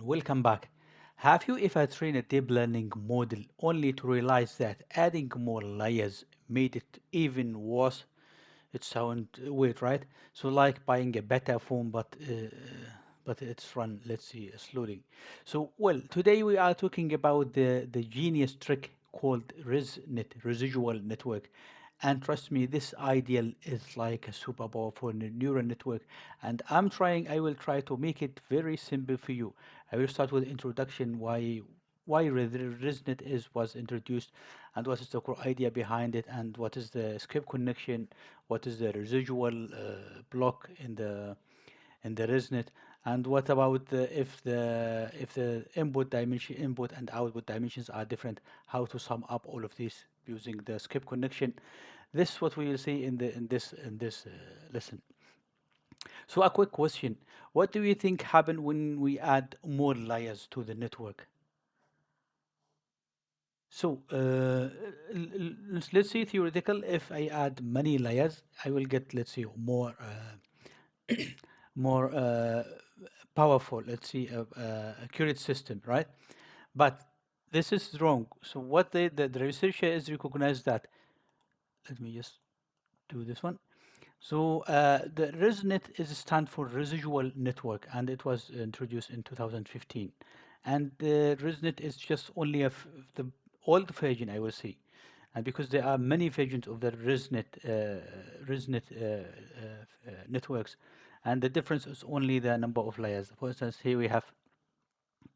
welcome back. Have you ever trained a deep learning model only to realize that adding more layers made it even worse? It sounds weird, right? So like buying a better phone, but it's run, let's see, slowly. So well, today we are talking about the genius trick called ResNet, residual network. And trust me, this ideal is like a super powerful neural network. And I will try to make it very simple for you. I will start with introduction, why ResNet was introduced, and what is the core idea behind it, and what is the script connection, what is the residual block in the ResNet, and what about if the input and output dimensions are different, how to sum up all of these using the skip connection. This is what we will see in this lesson. So a quick question: what do you think happen when we add more layers to the network? So let's say theoretical. If I add many layers, I will get, let's say, more powerful, let's see, accurate system, right? But this is wrong. So what the researcher is recognized that. Let me just do this one. So the ResNet is stand for residual network, and it was introduced in 2015. And the ResNet is just only the old version, I will say, and because there are many versions of the ResNet networks, and the difference is only the number of layers. For instance, here we have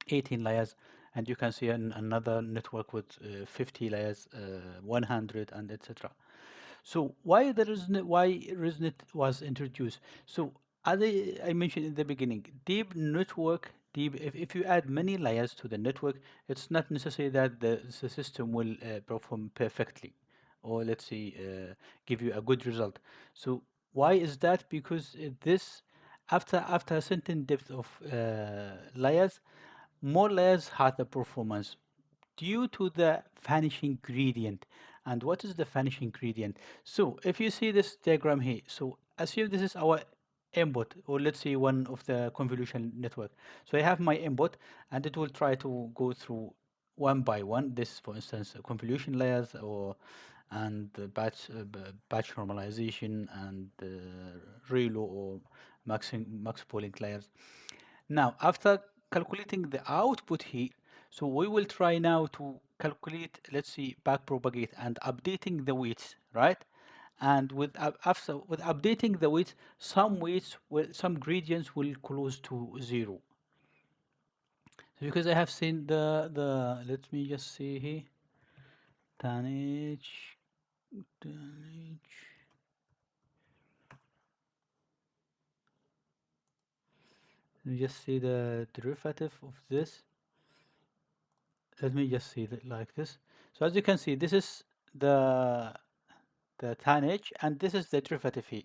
18 layers, and you can see another network with 50 layers, 100, and etc. So why ResNet was introduced? So as I mentioned in the beginning, if you add many layers to the network, it's not necessary that the system will perform perfectly, or let's say give you a good result. So why is that? Because this after a certain depth of layers, more layers have the performance due to the vanishing gradient. And what is the vanishing gradient? So if you see this diagram here, so assume this is our input, or let's say one of the convolution network. So I have my input, and it will try to go through one by one. This, for instance, convolution layers, or and batch normalization, and ReLU, or max pooling layers. Now, after calculating the output here, so we will try now to calculate, let's see, back propagate and updating the weights, right? And after with updating the weights, some gradients will close to zero. So because I have seen let me just see here, tonnage, tonnage. Let me just see the derivative of this. Let me just see it like this. So as you can see, this is the tonnage, and this is the derivative here.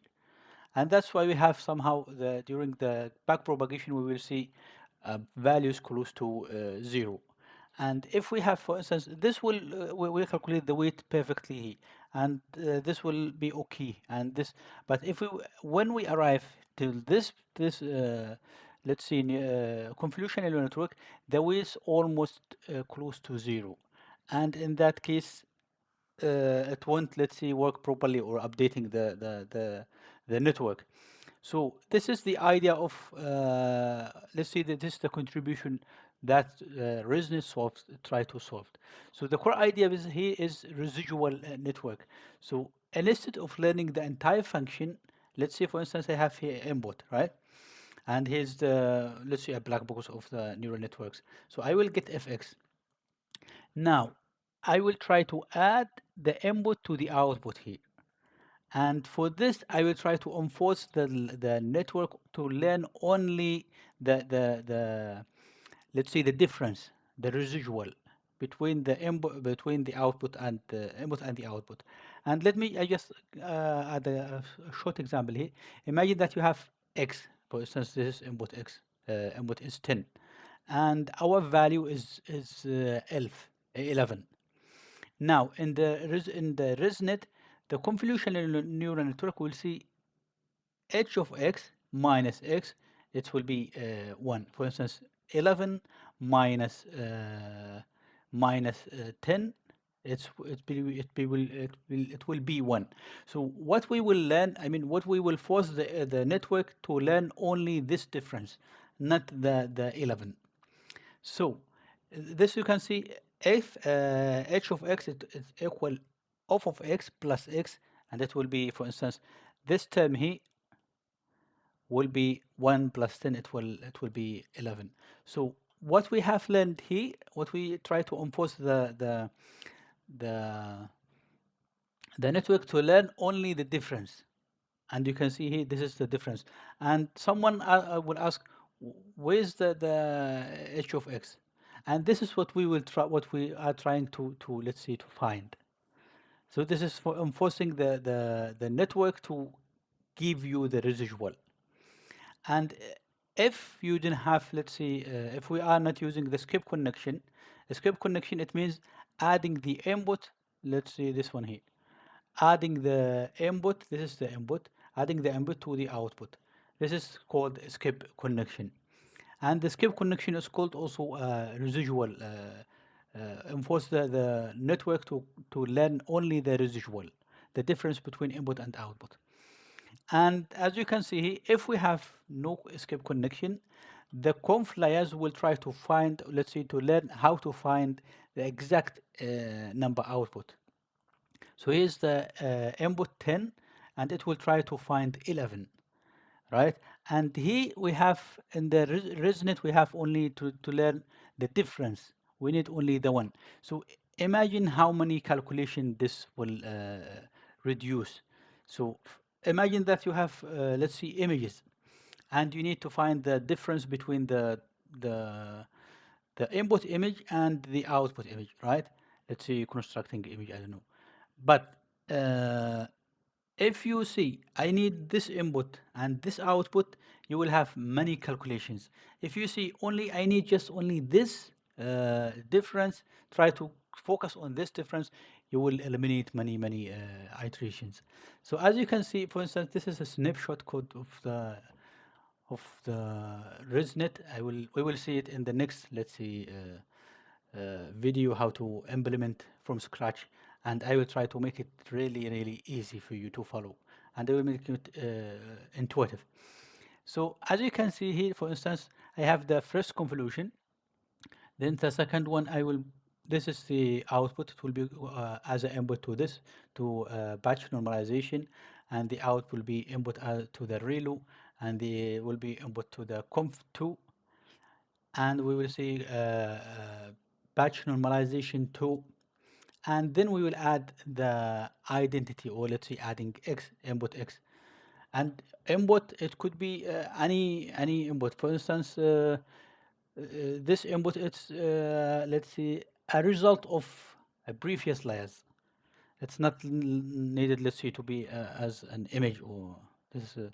And that's why we have somehow during the back propagation we will see values close to zero. And if we have, for instance, this we will calculate the weight perfectly here, and this will be okay. And this, but if we when we arrive till this let's see, convolutional network, the weight is almost close to zero, and in that case it won't, let's say, work properly, or updating the network. So this is the idea of, let's say that this is the contribution that ResNet solves, try to solve. So the core idea is here is residual network. So instead of learning the entire function, let's say for instance I have here input, right? And here's the, let's say, a black box of the neural networks. So I will get fx. Now I will try to add the input to the output here. And for this, I will try to enforce the network to learn only the let's say the difference, the residual between the input, between the output and the input and the output. And let me I just add a short example here. Imagine that you have x, for instance, this is input x, input is 10, and our value is 11. Now, in the ResNet, the convolutional neural network will see h of x minus x. It will be 1. For instance, 11 minus 10, it will be 1. So what we will learn, I mean, what we will force the network to learn only this difference, not the 11. So this you can see, if h of x is equal of x plus x, and it will be, for instance, this term here will be 1 plus 10, it will be 11. So what we have learned here, what we try to enforce the the network to learn only the difference. And you can see here, this is the difference. And someone will ask, where is the h of x? And this is what we will try, what we are trying to let's see, to find. So this is for enforcing the network to give you the residual. And if you didn't have, let's see, if we are not using the skip connection, the skip connection, it means adding the input, let's see this one here, adding the input, this is the input, adding the input to the output. This is called skip connection. And the skip connection is called also residual, enforce the network to learn only the residual, the difference between input and output. And as you can see here, if we have no escape connection, the conf layers will try to find, let's say, to learn how to find the exact number output. So here's the input 10, and it will try to find 11, right? And here we have, in the ResNet, we have only to learn the difference. We need only the one. So imagine how many calculation this will reduce. So imagine that you have, let's see, images, and you need to find the difference between the the input image and the output image, right? Let's say constructing image, I don't know. But if you see, I need this input and this output, you will have many calculations. If you see only, I need just only this difference, try to focus on this difference, you will eliminate many iterations. So as you can see, for instance, this is a snapshot code of the ResNet. We will see it in the next, let's see, video, how to implement from scratch, and I will try to make it really easy for you to follow, and I will make it intuitive. So as you can see here, for instance, I have the first convolution, then the second one, this is the output, it will be as an input to this, to batch normalization, and the out will be input to the ReLU, and the will be input to the conf2, and we will see batch normalization 2, and then we will add the identity, or let's say adding x, input x. And input, it could be any input. For instance, this input, it's let's see, a result of a previous layers. It's not needed, let's see, to be as an image, or this is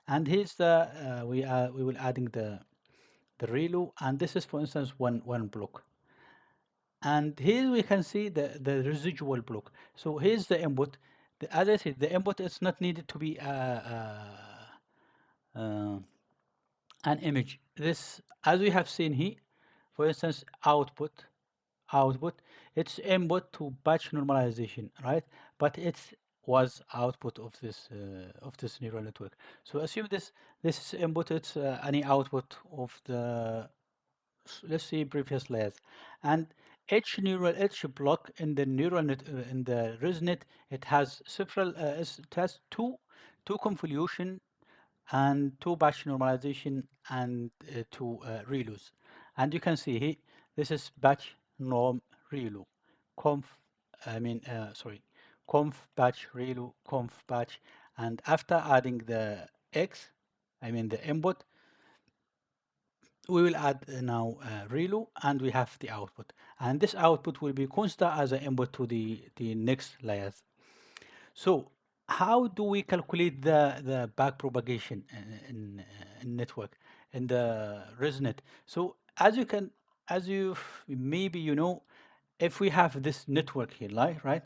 and here's the we will adding the ReLU, and this is, for instance, one block. And here we can see the residual block. So here's the input. As I said, the input is not needed to be uh, an image. This, as we have seen here, for instance, output, it's input to batch normalization, right? But it was output of this neural network. So assume this is input, it's any output of the, let's see, previous layers. And each block in the neural net, in the ResNet, it has several it has two convolution and two batch normalization and two ReLUs. And you can see here, this is batch norm ReLU, conf, I mean, sorry, conf batch ReLU, conf batch, and after adding the x, I mean the input, we will add now ReLU, and we have the output. And this output will be constant as an input to the next layers. So how do we calculate the back propagation in network, in the ResNet? So as you maybe you know, if we have this network here, right,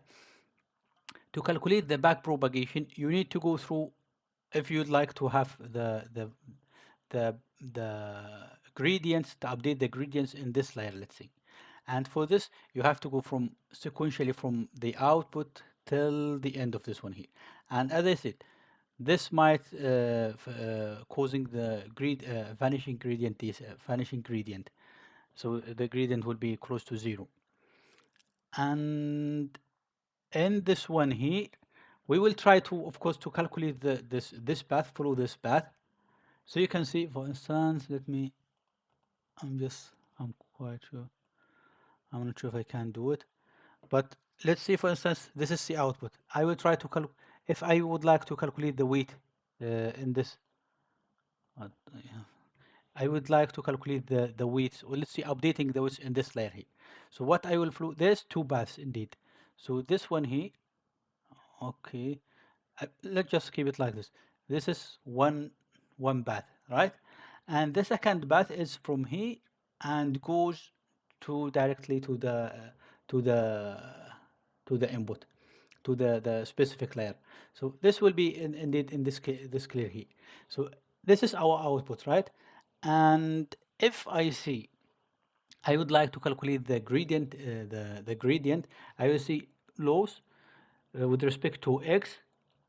to calculate the back propagation, you need to go through, if you'd like to have the gradients, to update the gradients in this layer, let's say. And for this, you have to go from sequentially from the output till the end of this one here. And as I said, this might causing the vanishing gradient, vanishing gradient. So the gradient will be close to 0. And in this one here, we will try to, of course, to calculate this path, follow this path. So you can see, for instance, I'm quite sure, I'm not sure if I can do it, but let's say, for instance, this is the output. I will try to if I would like to calculate the weight in this, yeah. I would like to calculate the weights, or let's see, updating the weights in this layer here. So what I will flow, there's two paths indeed. So this one here, okay, let's just keep it like this. This is one path, right? And the second path is from here and goes to directly to to the to the input, to the specific layer. So this will be indeed in this clear here. So this is our output, right? And if I see, I would like to calculate the gradient, the gradient, I will see loss with respect to x,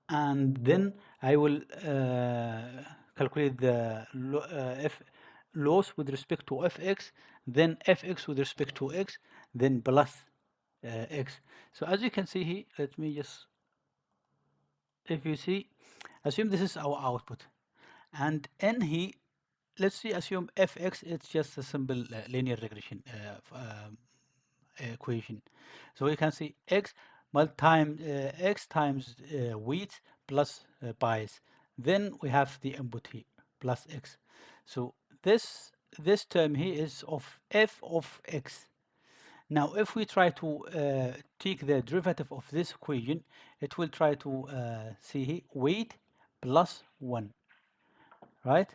and then I will calculate the f loss with respect to fx, then fx with respect to x, then plus x. So as you can see here, let me just, if you see, assume this is our output, and in here, let's see, assume fx, it's just a simple linear regression equation. So we can see x x times weight plus bias. Then we have the input here plus x. So this term here is of f of x. Now, if we try to take the derivative of this equation, it will try to see here weight plus 1, right?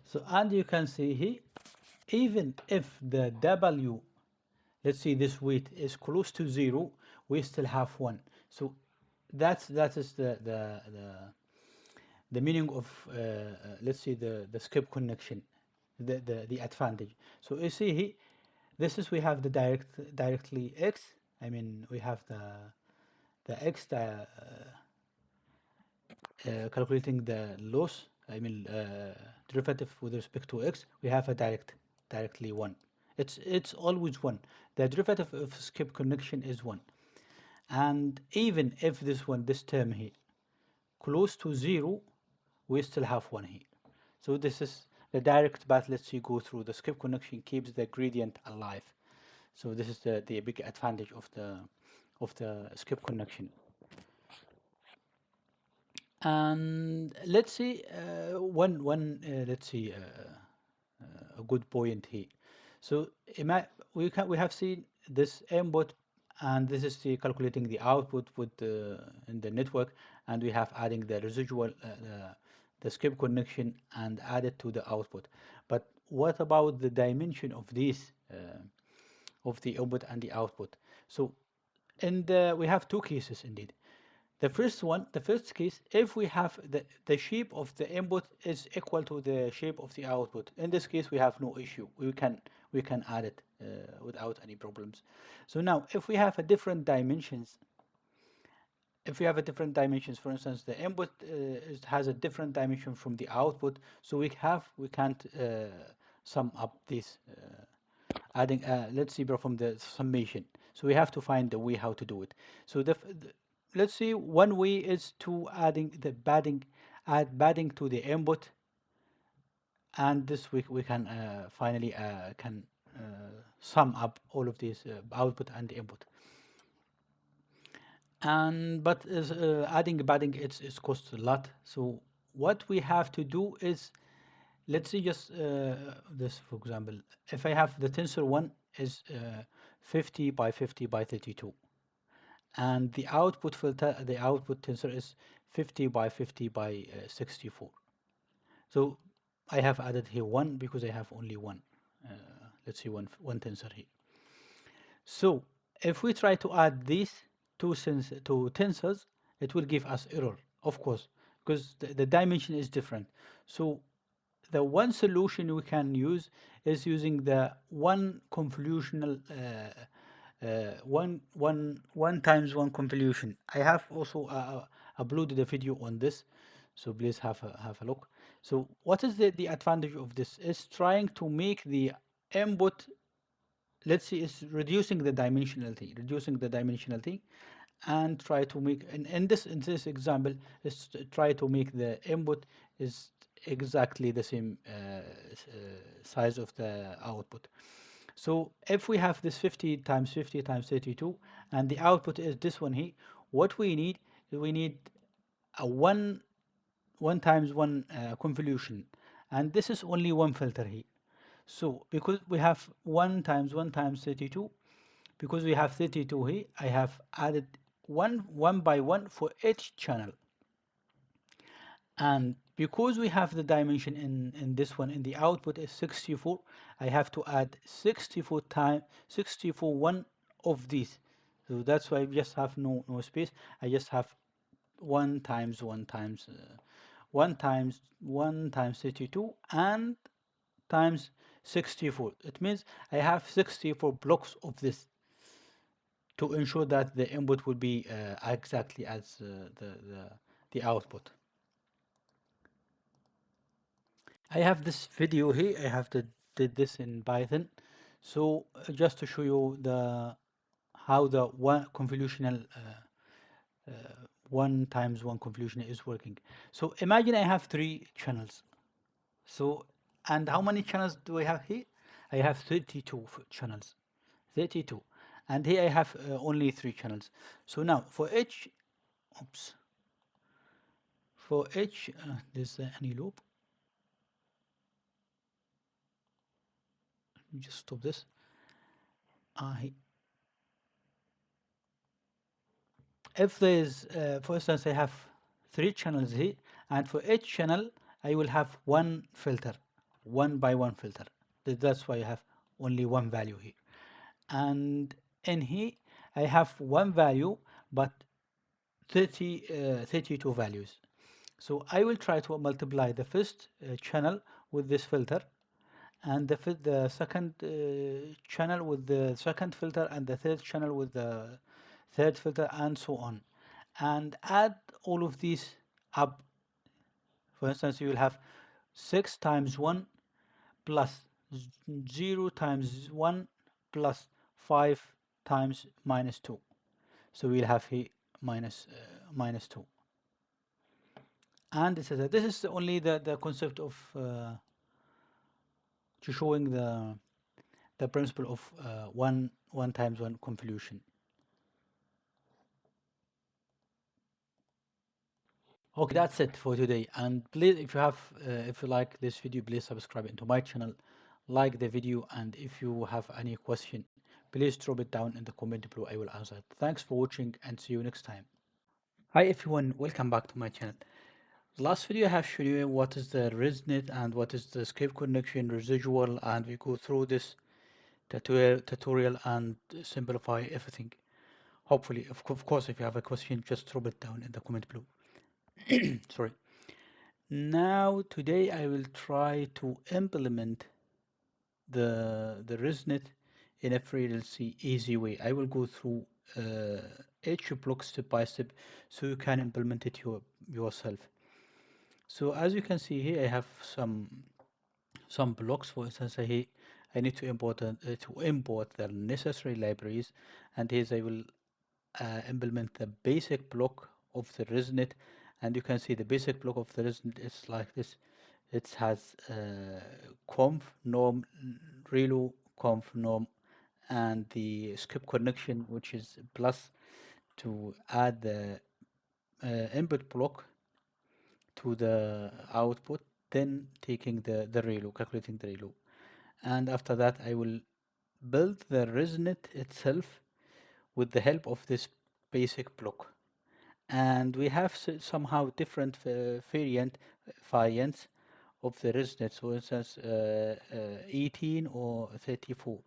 So, and you can see here, even if the w, let's say this weight is close to 0, we still have 1. So that is the meaning of let's say the skip connection, the advantage. So you see here, this is, we have the directly x. I mean, we have the x calculating the loss, I mean derivative with respect to x, we have a directly 1. It's always 1. The derivative of skip connection is 1. And even if this term here close to 0, we still have 1 here. So this is the direct path. Let's see, go through the skip connection keeps the gradient alive. So this is the big advantage of the skip connection. And let's see let's see a good point here. So we have seen this input, and this is the calculating the output with in the network, and we have adding the residual the skip connection and add it to the output. But what about the dimension of these of the input and the output? So we have two cases indeed. The first case, if we have the shape of the input is equal to the shape of the output. In this case, we have no issue. We can add it without any problems. So now, if we have a different dimensions, for instance, the input has a different dimension from the output, so we can't sum up this adding. Let's see, from the summation. So we have to find the way how to do it. So let's see, one way is to add padding to the input, and this we can finally can sum up all of these output and input. And but adding padding, it's costs a lot. So what we have to do is, let's see, just this, for example, if I have the tensor 1 is 50 by 50 by 32, and the output tensor is 50 by 50 by 64. So I have added here 1 because I have only one. Let's see, one tensor here. So if we try to add these two tensors, it will give us error, of course, because the dimension is different. So the one solution we can use is using the one convolutional one times one convolution. I have also uploaded a video on this, so please have a look. So what is the advantage of this? Is trying to make the input, let's see, is reducing the dimensionality, and try to make, in this example, is to try to make the input is exactly the same size of the output. So if we have this 50 times 50 times 32, and the output is this one here, what we need a one times one convolution, and this is only one filter here. So because we have 1 times 32, because we have 32 here, I have added one by one for each channel. And because we have the dimension in this one, in the output is 64, I have to add 64 one of these. So that's why I just have no space. I just have 1 times 1 times 1 times 32 and times 64. It means I have 64 blocks of this to ensure that the input will be exactly as the output. I have this video here. I have did this in Python, so just to show you the how the one convolutional one times one convolution is working. So imagine I have 3 channels. So, and how many channels do I have here? I have 32 channels, 32, and here I have only 3 channels. So now for each, oops, for each, there's any loop. Let me just stop this. If there is, for instance, I have 3 channels here, and for each channel, I will have one filter, one by one filter. That's why I have only one value here. And in here, I have one value, but 32 values. So I will try to multiply the first channel with this filter, and the second channel with the second filter, and the third channel with the third filter, and so on, and add all of these up. For instance, you will have 6 times 1 plus 0 times 1 plus 5 times minus 2. So we'll have here minus 2. And this is only the concept of to showing the principle of one times one convolution. Okay, that's it for today. And please, if you like this video, please subscribe into my channel, like the video, and if you have any question, please drop it down in the comment below. I will answer it. Thanks for watching, and see you next time. Hi everyone, welcome back to my channel. Last video I have shown you what is the ResNet and what is the skip connection residual, and we go through this tutorial and simplify everything. Hopefully, of course, if you have a question, just drop it down in the comment below. Sorry. Now today I will try to implement the ResNet in a freelance easy way. I will go through each block step by step so you can implement it yourself. So as you can see here, I have some blocks. For instance, I need to import the necessary libraries, and here I will implement the basic block of the ResNet, and you can see the basic block of the ResNet is like this. It has conf norm relu conf norm, and the skip connection, which is plus, to add the input block to the output, then taking the relu, calculating the relu. And after that, I will build the ResNet itself with the help of this basic block. And we have somehow different variants of the ResNet. So it says 18 or 34.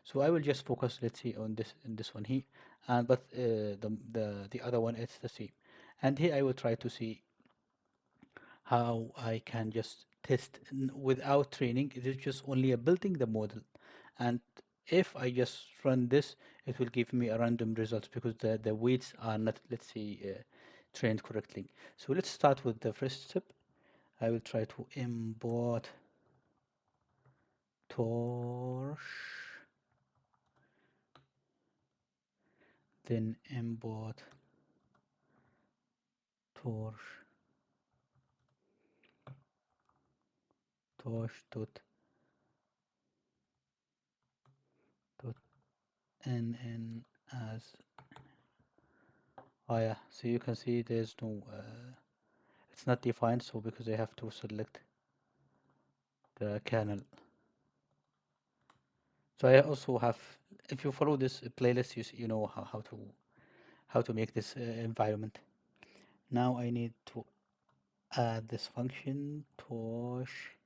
So I will just focus, let's see, on this one here, and but the other one is the same. And here I will try to see how I can just test without training. It is just only a building the model, and if I just run this, it will give me a random result because the weights are not, let's say, trained correctly. So let's start with the first step. I will try to import torch, then import torch dot nn as, oh yeah, so you can see there's no it's not defined, so because I have to select the kernel. So I also have, if you follow this playlist, you know how to make this environment. Now I need to add this function torch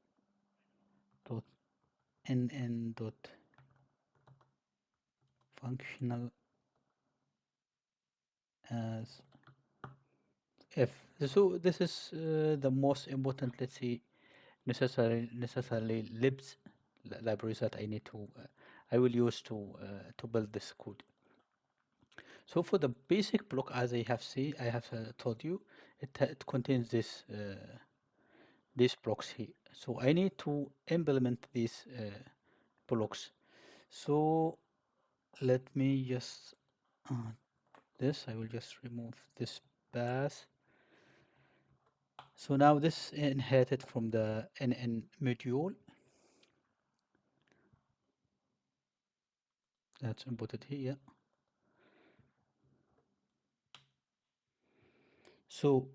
dot nn dot functional as if. So this is the most important, let's say, necessarily libs libraries that I need to I will use to build this code. So for the basic block, as I have told you, it contains these blocks here. So I need to implement these blocks. So let me just this. I will just remove this path. So now this inherited from the NN module. That's inputted here. So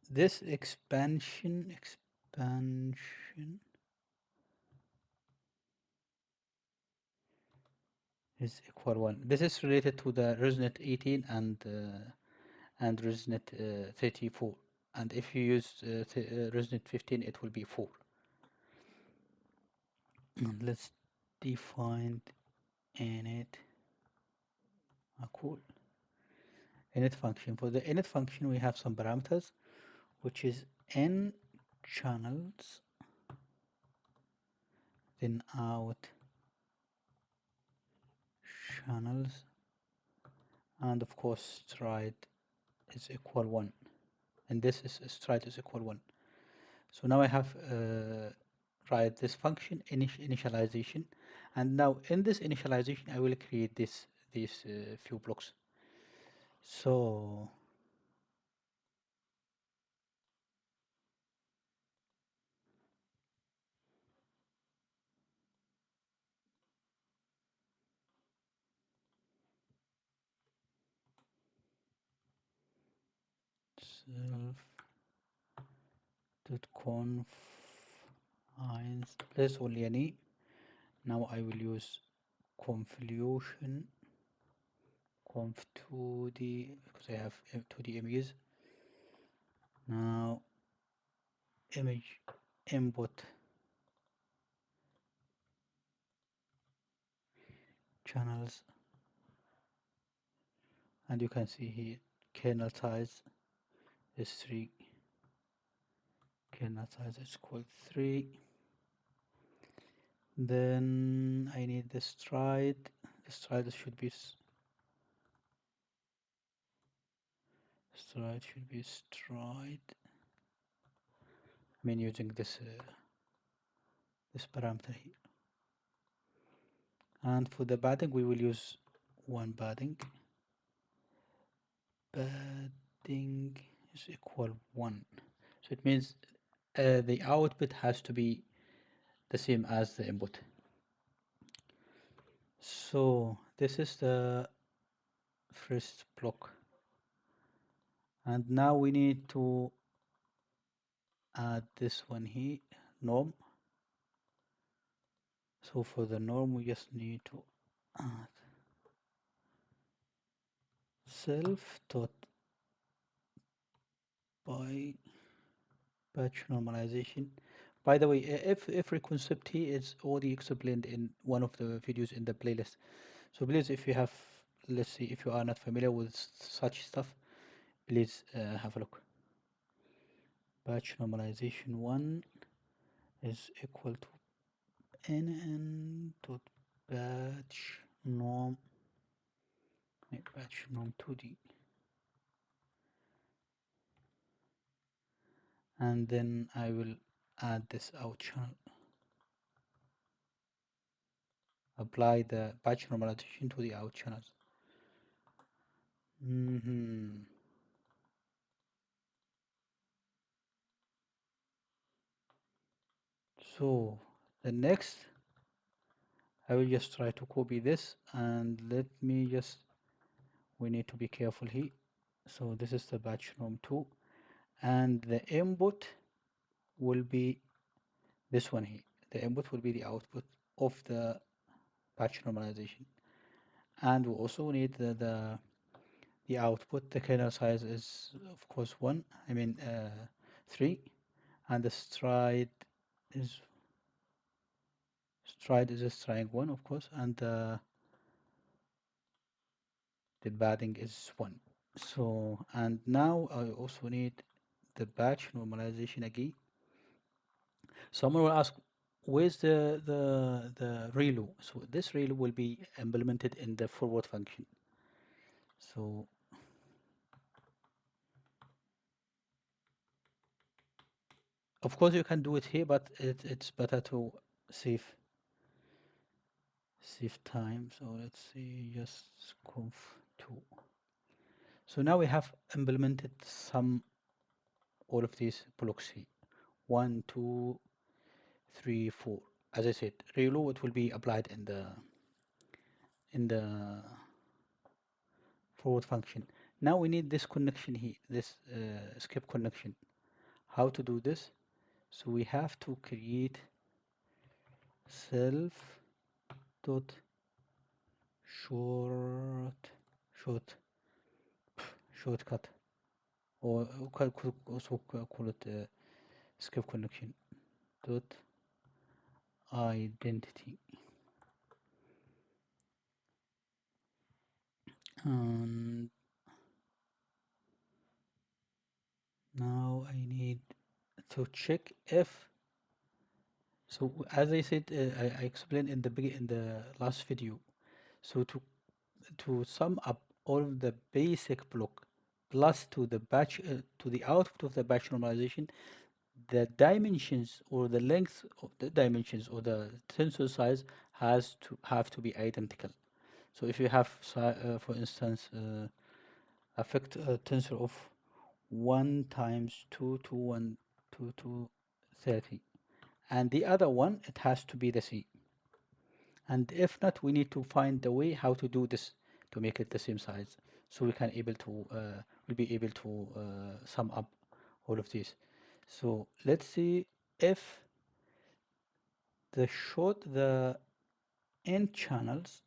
this expansion is equal 1. This is related to the ResNet 18 and ResNet 34. And if you use ResNet 15, it will be 4. And let's define init. Cool. Init function. For the init function, we have some parameters, which is n channels, then out channels, and of course stride is equal 1, and this is stride is equal 1. So now I have write this function initialization, and now in this initialization I will create these few blocks. So self.conf there's only any. Now I will use convolution conf2d because I have 2d images. Now image input channels, and you can see here kernel size is 3, kernel size is equal 3. Then I need the stride. The stride should be stride. I mean using this parameter here. And for the padding, we will use one padding. Padding is equal 1. So it means the output has to be the same as the input. So this is the first block. And now we need to add this one here, norm. So for the norm, we just need to add self dot by patch normalization. By the way, every concept here is already explained in one of the videos in the playlist. So please, if you have, let's see, if you are not familiar with such stuff, please have a look. Patch normalization 1, is equal to nn dot batch norm, batch norm 2D, and then I will add this out channel, apply the batch normalization to the out channels. So the next, I will just try to copy this, and let me just, we need to be careful here. So this is the batch norm 2, and the input will be this one here. The input will be the output of the batch normalization, and we also need the output. The kernel size is of course 1, I mean 3, and the stride is a string 1, of course, and the padding is 1. So, and now I also need the batch normalization again. Someone will ask, where's the ReLU? So this ReLU will be implemented in the forward function. So of course you can do it here, but it's better to save time. So let's see, just conf2. So now we have implemented all of these blocks here. 1, 2, 3, 4. As I said, ReLU, it will be applied in the forward function. Now we need this connection here, this skip connection. How to do this? So we have to create self dot short shortcut, or could also call it skip connection dot identity, and now I need to check if, so as I said, I explained in the last video. So to sum up all of the basic block plus to the batch to the output of the batch normalization, the dimensions or the length of the dimensions or the tensor size have to be identical. So if you have for instance a tensor of 1 times 2 to 1 to 30, and the other one, it has to be the C. And if not, we need to find the way how to do this to make it the same size, so we can able to we'll be able to sum up all of these. So let's see if the n channels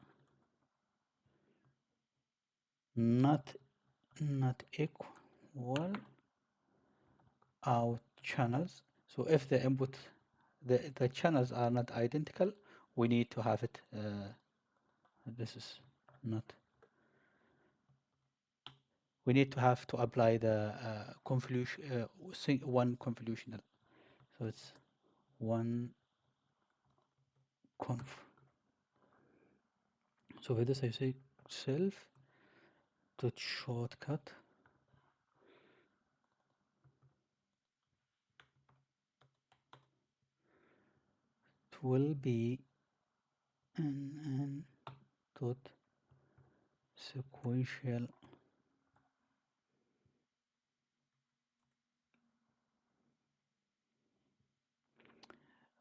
not equal out channels. So if the input, the channels are not identical, we need to have it this is not, we need to have to apply the convolution one convolutional. So it's one conf. So with this I say self dot shortcut will be nn dot sequential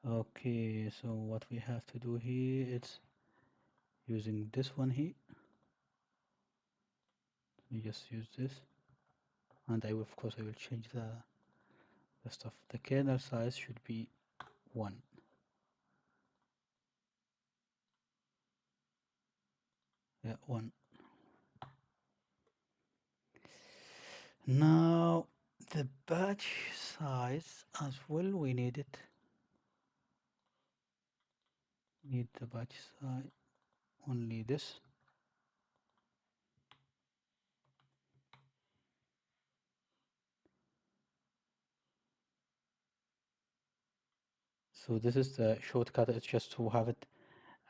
Okay, so what we have to do here, it's using this one here. We just use this, and I will, of course, I will change the stuff. The kernel size should be 1. Yeah, 1. Now the batch size as well, we need it. Need the batch size only this. So this is the shortcut. It's just to have it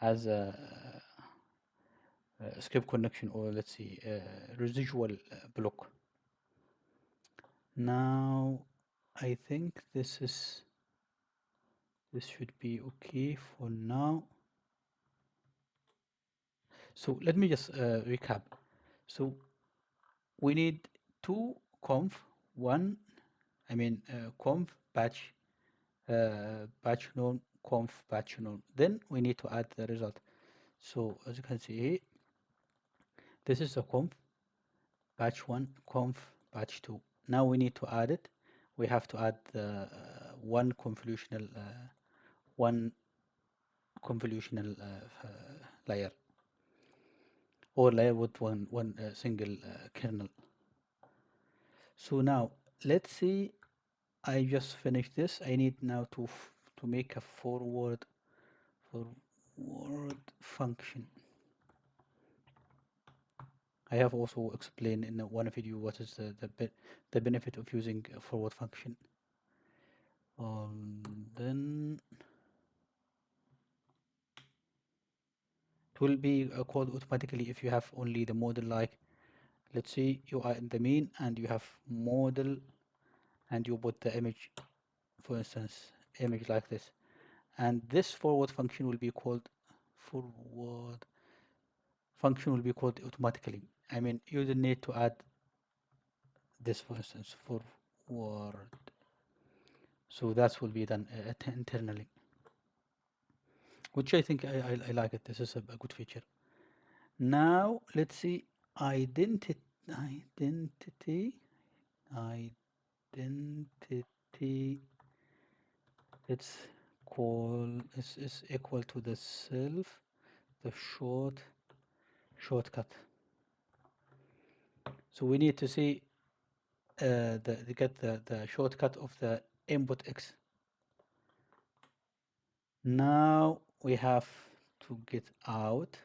as a skip connection, or let's see, residual block. Now I think this should be okay for now. So let me just recap. So we need two conf, one, I mean conf batch, batch node, conf batch node. Then we need to add the result. So as you can see, this is the conf batch 1, conf batch 2. Now we need to add it. We have to add one convolutional layer, or layer with one single kernel. So now let's see. I just finished this. I need now to make a forward function. I have also explained in one video what is the benefit of using a forward function. Then it will be called automatically if you have only the model, like let's say you are in the main and you have model and you put the image, for instance, image like this, and this forward function will be called automatically. I mean, you don't need to add this, for instance, forward. So that will be done internally, which I think I like it. This is a good feature. Now let's see identity. Let's call is equal to the self, the shortcut. So we need to see get the shortcut of the input X. Now we have to get out.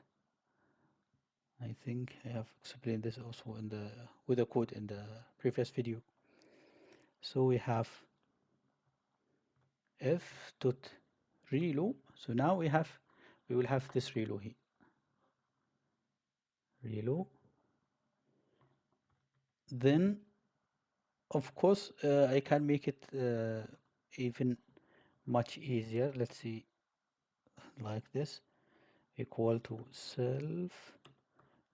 I think I have explained this also in with the code in the previous video. So we have f dot reload. So now we will have this reload here. Reload. Then of course I can make it even much easier. Let's see, like this, equal to self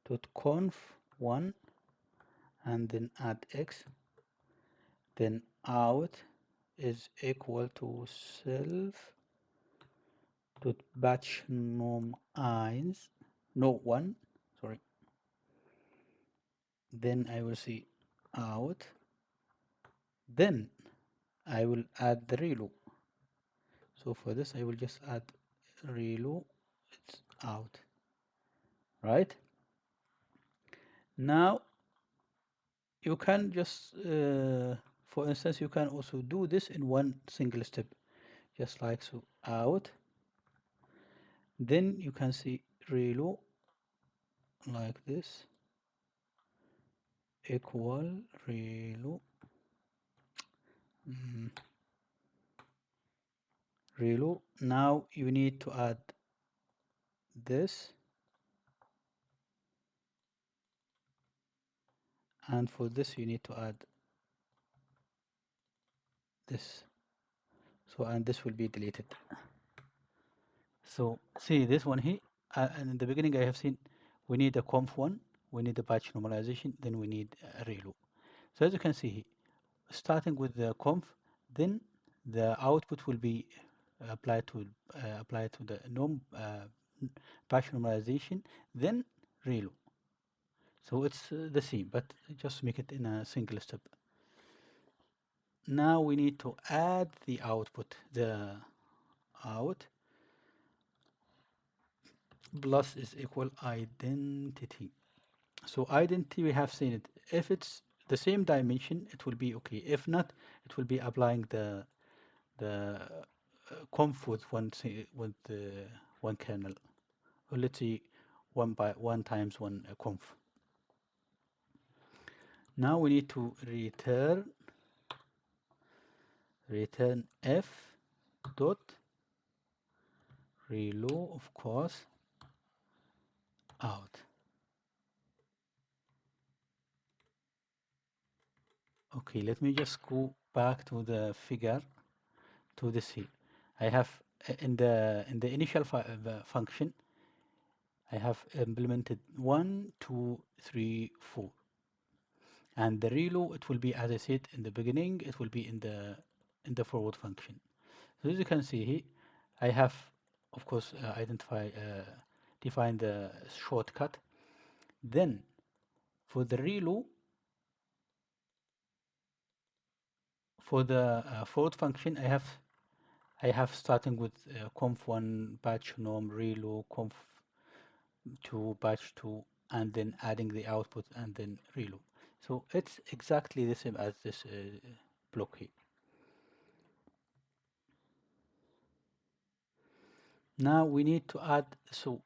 dot conf 1 and then add x, then out is equal to self dot batch norm 1, sorry, then I will see out, then I will add the reload. So for this I will just add reload, it's out, right? Now you can just for instance, you can also do this in one single step, just like so. Out, then you can see reload like this, equal reload, reload. Now you need to add this, and for this you need to add this. So, and this will be deleted. So see this one here, and in the beginning I have seen we need a conf 1, we need the batch normalization, then we need a reload. So as you can see here, starting with the conf, then the output will be applied to the norm batch normalization, then reload. So it's the same, but just make it in a single step. Now we need to add the output, the out plus is equal identity. So identity, we have seen it. If it's the same dimension, it will be okay. If not, it will be applying the conf with one kernel. Or let's see, 1 times 1 conf. Now we need to return f dot reload, of course, out. Okay, let me just go back to the figure, to this here. I have in the initial function, I have implemented 1, 2, 3, 4. And the reload, it will be, as I said in the beginning, it will be in the forward function. So as you can see here, I have, of course, define the shortcut. Then for the reload, for the forward function, I have starting with conf1 batch norm reload conf2 batch 2, and then adding the output and then reload. So it's exactly the same as this block here. Now we need to add, so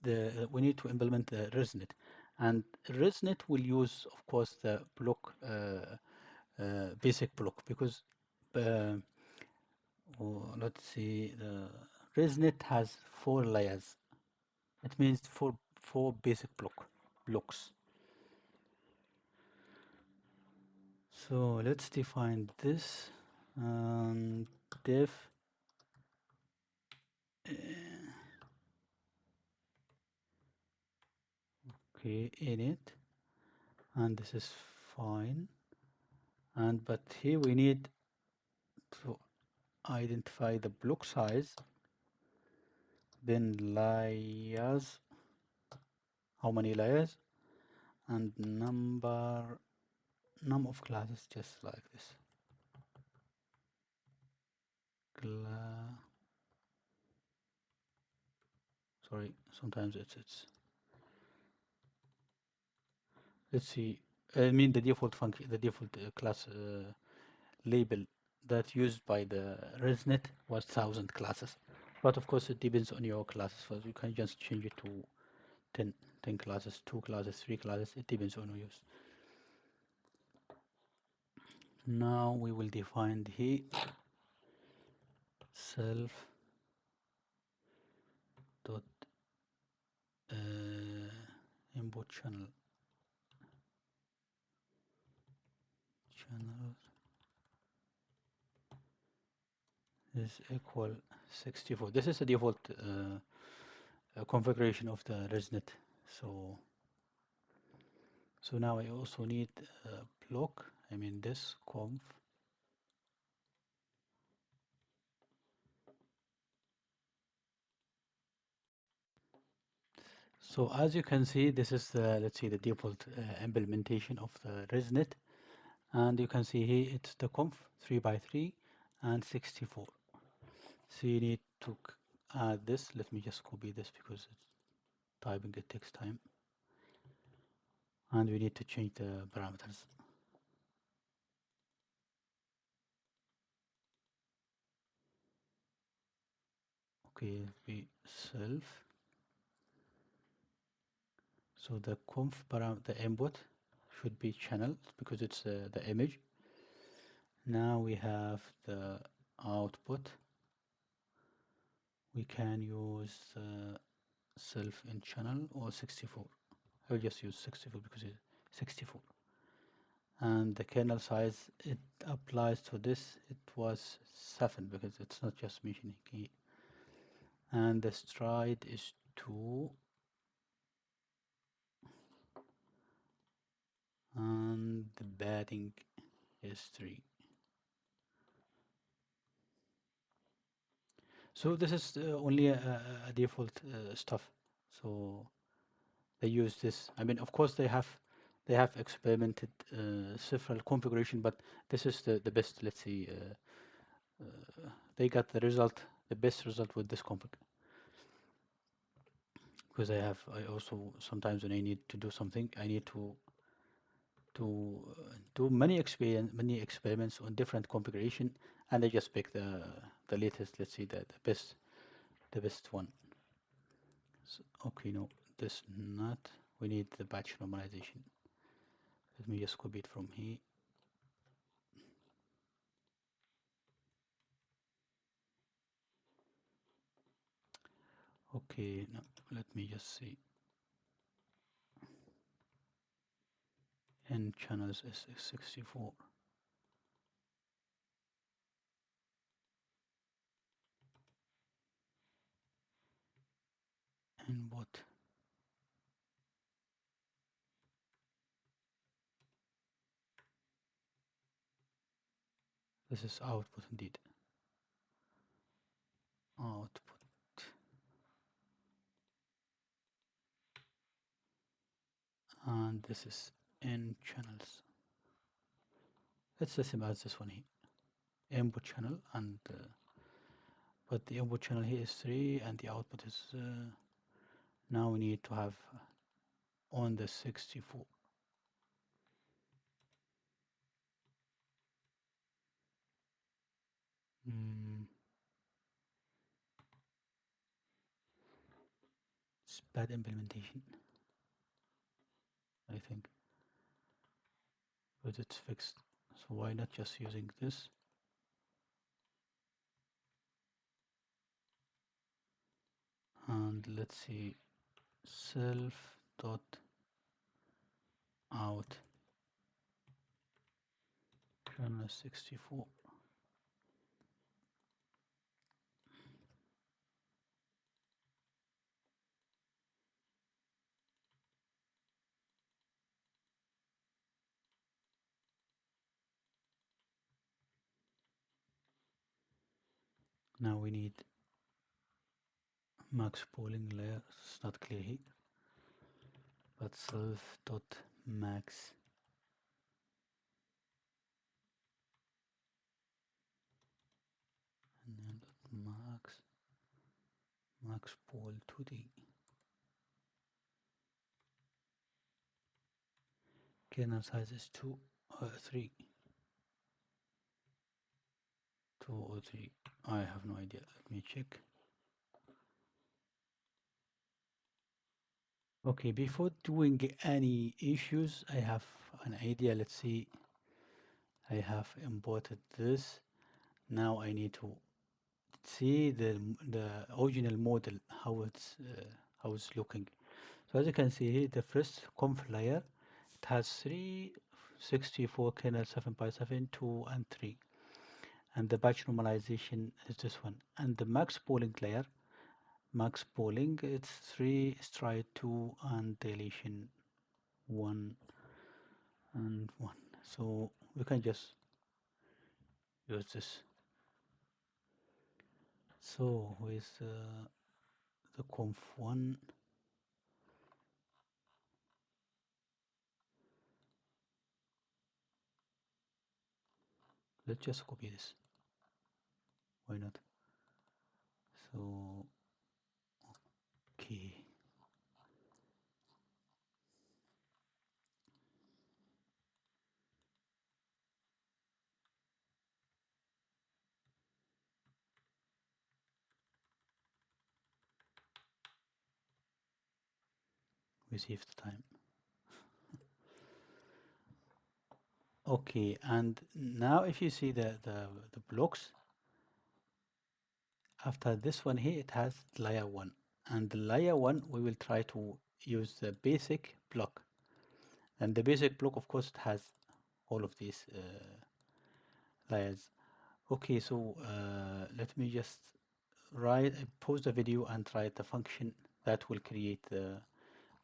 we need to implement the ResNet, and ResNet will use, of course, the block basic block, because let's see, the ResNet has 4 layers. It means four basic blocks. So let's define this, def okay, init, and this is fine. And but here we need to identify the block size, then layers, how many layers, and num of classes, just like this. Sorry, sometimes it's let's see. I mean the default function, the default class label that used by the ResNet was 1000 classes, but of course it depends on your classes. So you can just change it to 10 classes, 2 classes, 3 classes. It depends on your use. Now we will define here self dot input channel is equal 64. This is the default configuration of the ResNet. So now I also need a block, I mean this conf. So as you can see, this is the, let's see, the default implementation of the ResNet, and you can see here it's the conf 3x3 and 64. So you need to add this. Let me just copy this because typing it takes time, and we need to change the parameters. Okay, be self. So the conf parameter, the input should be channel because it's the image. Now we have the output. We can use self in channel or 64. I'll just use 64 because it's 64. And the kernel size, it applies to this, it was 7 because it's not just mentioning key. And the stride is 2. And the padding is 3. So this is only a default stuff. So they use this. I mean, of course, they have experimented several configuration, but this is the best. Let's see, they got the best result with this config. Because I also sometimes when I need to do something, I need to do many experiments on different configuration, and I just pick the latest. Let's see, the best one. So, okay, no, this not. We need the batch normalization. Let me just copy it from here. Okay, now let me just see. N channels is 64. Input. This is output indeed. Output. And this is N channels. It's the same as this one here. Input channel and but the input channel here is 3 and the output is now we need to have on the 64. It's bad implementation, I think, but it's fixed. So why not just using this? And let's see, self dot out channel 64. Now we need max polling layer. It's not clear here, but self dot max and then dot max poll 2D. Kernel size is 3. 2 or 3. I have no idea. Let me check. Okay, before doing any issues, I have an idea. Let's see. I have imported this. Now I need to see the original model how it's looking. So as you can see here, the first conf layer, it has 364 kernel 7 by 7, 2 and 3, and the batch normalization is this one, and the max polling layer, max polling, it's 3 stride 2 and deletion 1 and 1. So we can just use this. So with the conf 1, let's just copy this. Why not? So okay, we save the time. Okay, and now if you see the blocks, after this one here, it has layer 1. And the layer 1, we will try to use the basic block. And the basic block, of course, it has all of these layers. Okay, so let me just pause the video and write the function that will create the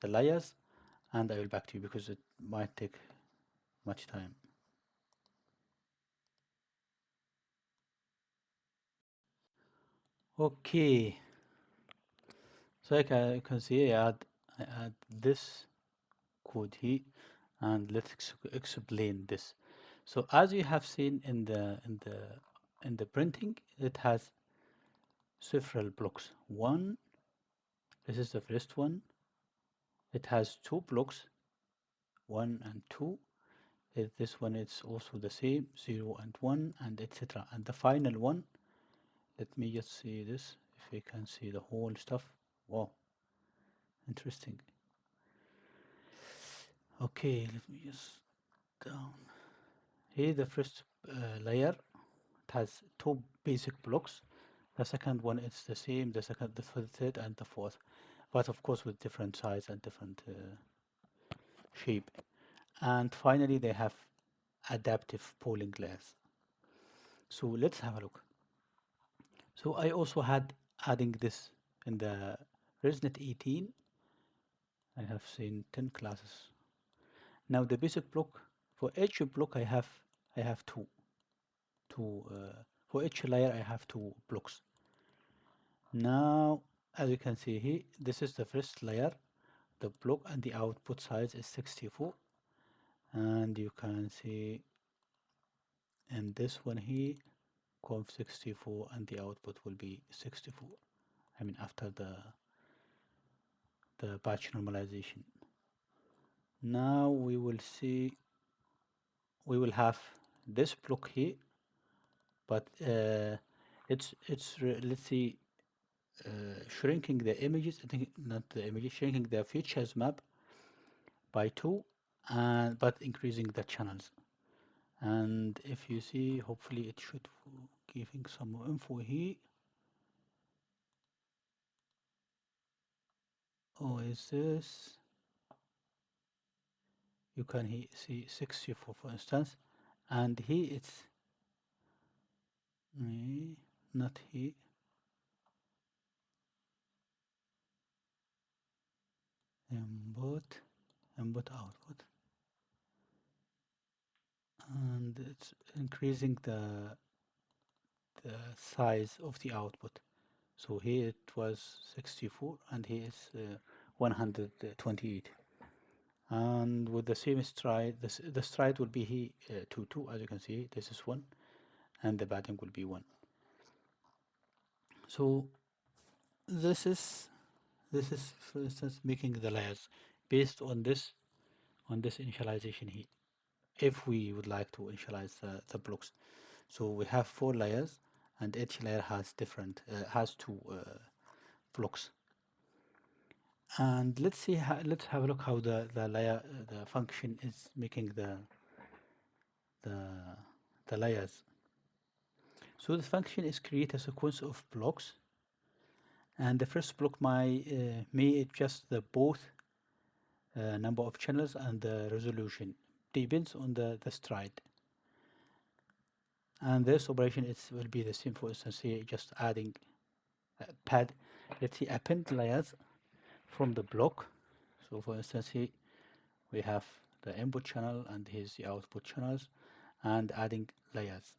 layers, and I will back to you because it might take much time. Okay, so like you can see, I add this code here, and let's explain this. So as you have seen in the printing, it has several blocks. One, this is the first one. It has 2 blocks, 1 and 2. This one is also the same, 0 and 1, and etc. And the final one, let me just see this, if we can see the whole stuff. Wow, interesting. Okay, let me just down. Here the first layer, it has 2 basic blocks. The second one is the same, the second, the third, and the fourth, but of course with different size and different shape. And finally, they have adaptive polling layers. So let's have a look. So I also had adding this in the ResNet 18. I have seen 10 classes. Now the basic block, for each block I have two for each layer I have two blocks. Now as you can see here, this is the first layer, the block, and the output size is 64, and you can see in this one here conf 64 and the output will be 64. I mean after the batch normalization. Now we will see, we will have this block here, but it's let's see, shrinking the images, I think not the images, shrinking the features map by 2, and but increasing the channels. And if you see, hopefully it should giving some more info here. Oh, is this? You can see 64 for instance, and here it's not here. Input, output, and it's increasing the size of the output. So here it was 64 and here is 128. And with the same stride, the stride will be here 2 as you can see. This is 1 and the padding will be 1. So this is for instance making the layers based on this initialization here, if we would like to initialize the blocks. So we have 4 layers and each layer has different has 2 blocks. And let's see let's have a look how the layer the function is making the layers. So the function is create a sequence of blocks, and the first block may adjust the both number of channels and the resolution, depends on the stride. And this operation will be the same. For instance here, just adding pad, let's see, append layers from the block. So for instance here we have the input channel and here's the output channels, and adding layers.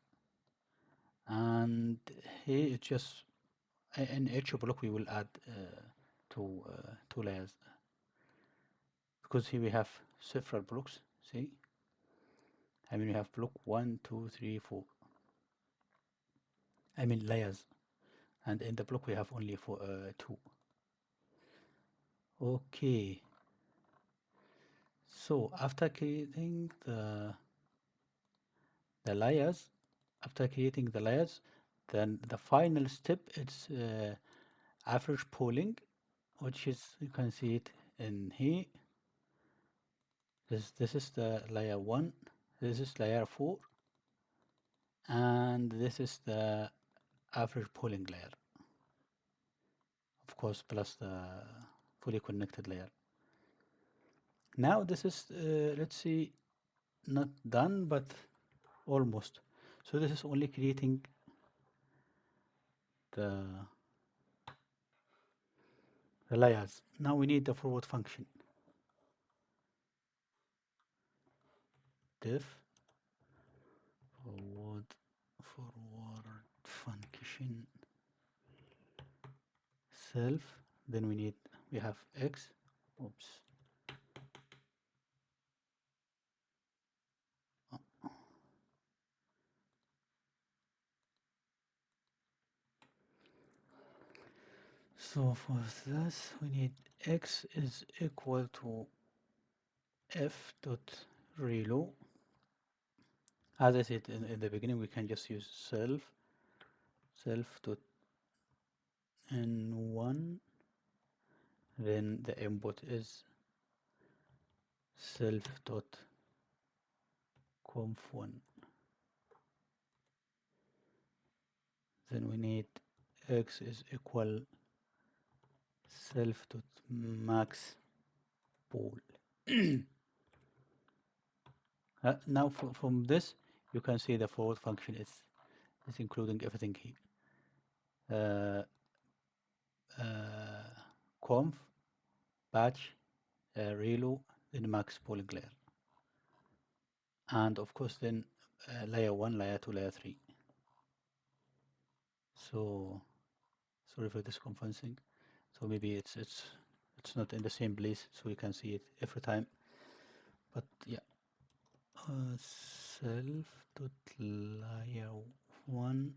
And here it's just in each block we will add two layers, because here we have several blocks. See, I mean we have block 1 2 3 4, I mean layers, and in the block we have only for 2. Okay, so after creating the layers, then the final step is average polling, which is, you can see it in here. This is the layer 1, this is layer 4, and this is the average polling layer, of course, plus the fully connected layer. Now this is let's see, not done but almost. So this is only creating the layers. Now we need the forward function. Def forward function self, then we have x, oops, so for this we need x is equal to f dot reload. As I said in the beginning, we can just use self dot n1, then the input is self dot conf1, then we need x is equal self dot max pool. Now from this you can see the forward function is including everything here. Conf, batch, relu, then max pooling layer, and of course then layer 1, layer 2, layer 3. So sorry for this conferencing. So maybe it's not in the same place, so you can see it every time. But yeah, self dot layer 1,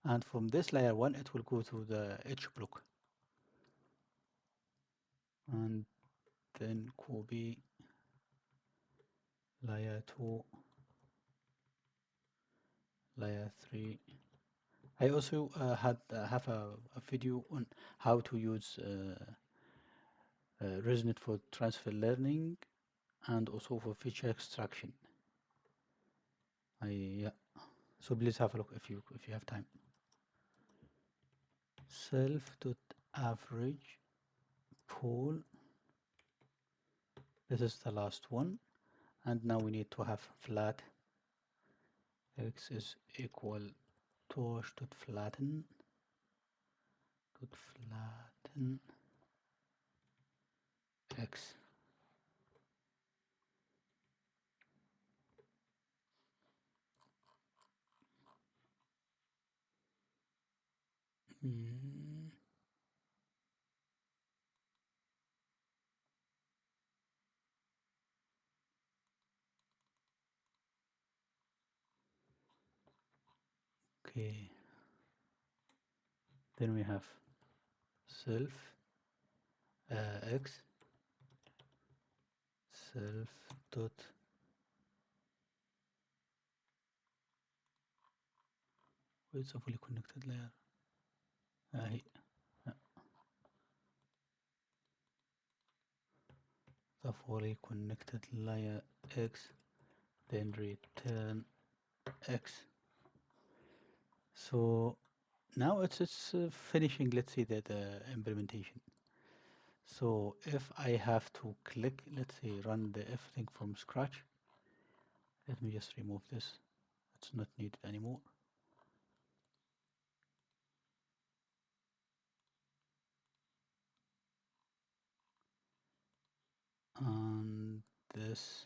and from this layer 1 it will go to the H block, and then copy layer 2, layer 3. I also have a video on how to use ResNet for transfer learning and also for feature extraction. Yeah. So please have a look if you have time. Self dot average pool. This is the last one, and now we need to have flat. X is equal torch dot flatten x. Okay. Then we have self x self dot where's a fully connected layer. Here. The fully connected layer x, then return x. So now it's finishing, let's see, the implementation. So if I have to click, let's say, run the everything from scratch, let me just remove this. It's not needed anymore. And this,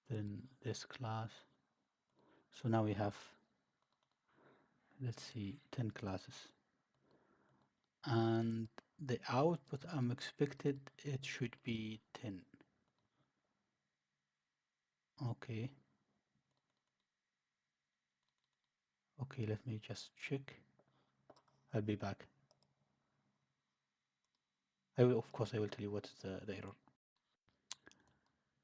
then this class. So now we have, let's see, 10 classes. And the output I'm expected, it should be 10. Okay. Okay, let me just check. I'll be back. I will, of course, I will tell you what is the error.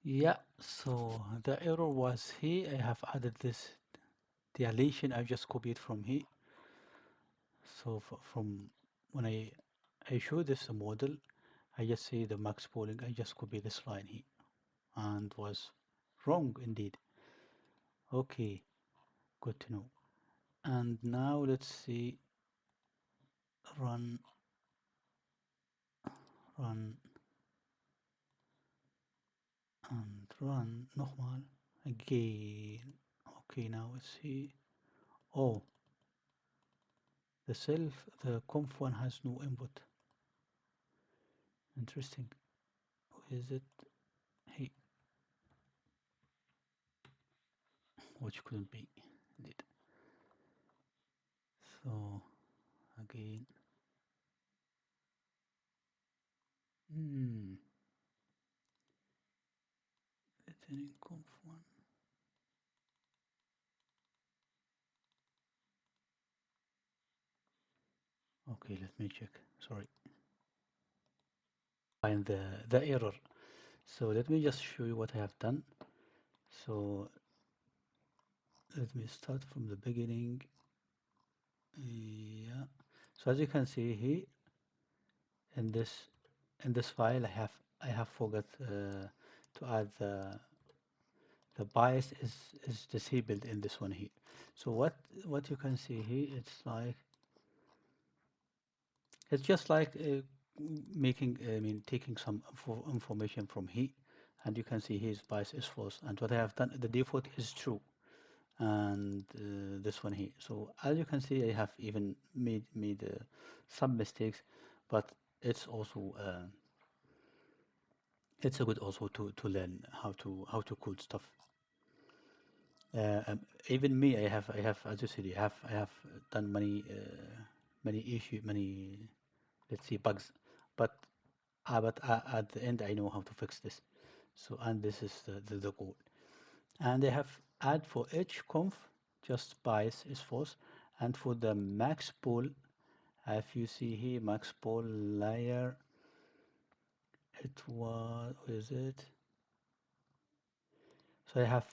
Yeah, so the error was here. I have added this dilation. I just copied from here. So from when I show this model, I just say the max pooling. I just copy this line here, and was wrong indeed. Okay, good to know. And now let's see. Run and run nochmal again. Okay, now it's here. Oh, the conf one has no input. Interesting. Where is it? Hey, which couldn't be indeed. So again. Returning conf one. Okay, let me check. Sorry. Find the error. So let me just show you what I have done. So let me start from the beginning. Yeah. So as you can see here in this file, I have forgot to add the bias is disabled in this one here. So what you can see here, it's just like making, I mean, taking some information from here, and you can see his bias is false. And what I have done, the default is true, and this one here. So as you can see, I have even made some mistakes, but it's also it's a good also to learn how to code stuff. Even me, I have as you said, I have done many let's say bugs, but at the end I know how to fix this. So and this is the goal. And I have add for each conf, just bias is false, and for the max pol, if you see here max pol layer, it was, what is it? So I have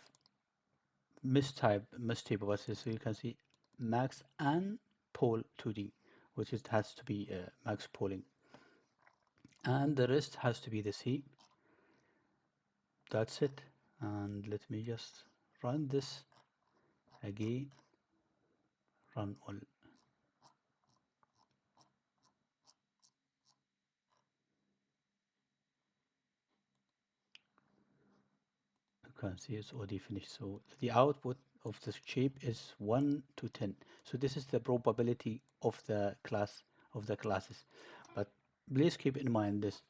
mistype was this, so you can see max and pol 2D, which it has to be max polling, and the rest has to be the C. That's it. And let me just run this again. Run all. You can see it's already finished. So the output of the shape is 1 to 10. So this is the probability of the classes. But please keep in mind this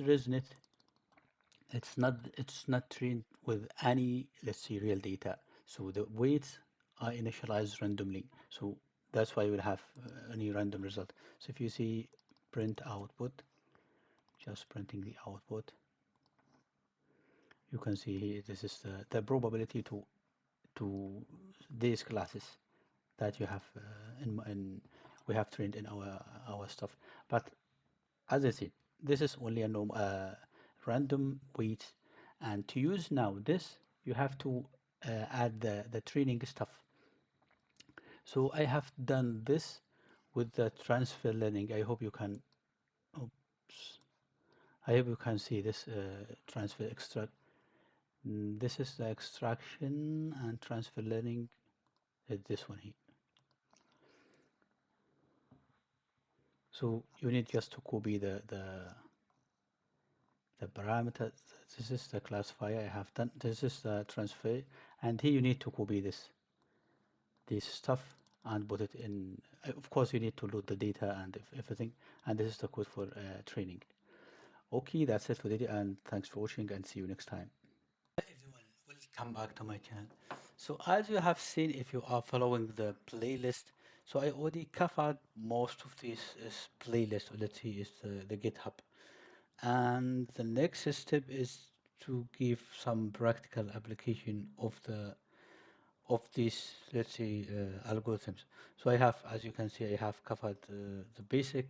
ResNet, it's not trained with any, let's say, real data. So the weights are initialized randomly. So that's why you will have any random result. So if you see print output, just printing the output, you can see here this is the probability to these classes that you have in we have trained in our stuff. But as I said, this is only a normal random weight, and to use now this, you have to add the training stuff. So I have done this with the transfer learning. I hope you can. Oops. I hope you can see this transfer extract. This is the extraction and transfer learning. This one here. So you need just to copy the parameter. This is the classifier I have done. This is the transfer, and here you need to copy this stuff and put it in. Of course, you need to load the data and everything. And this is the code for training. Okay, that's it for today, and thanks for watching, and see you next time. Hi everyone, welcome back to my channel. So as you have seen, if you are following the playlist, so I already covered most of this playlist, or let's see, is the GitHub. And the next step is to give some practical application of these, let's say, algorithms. So I have, as you can see, I have covered the basic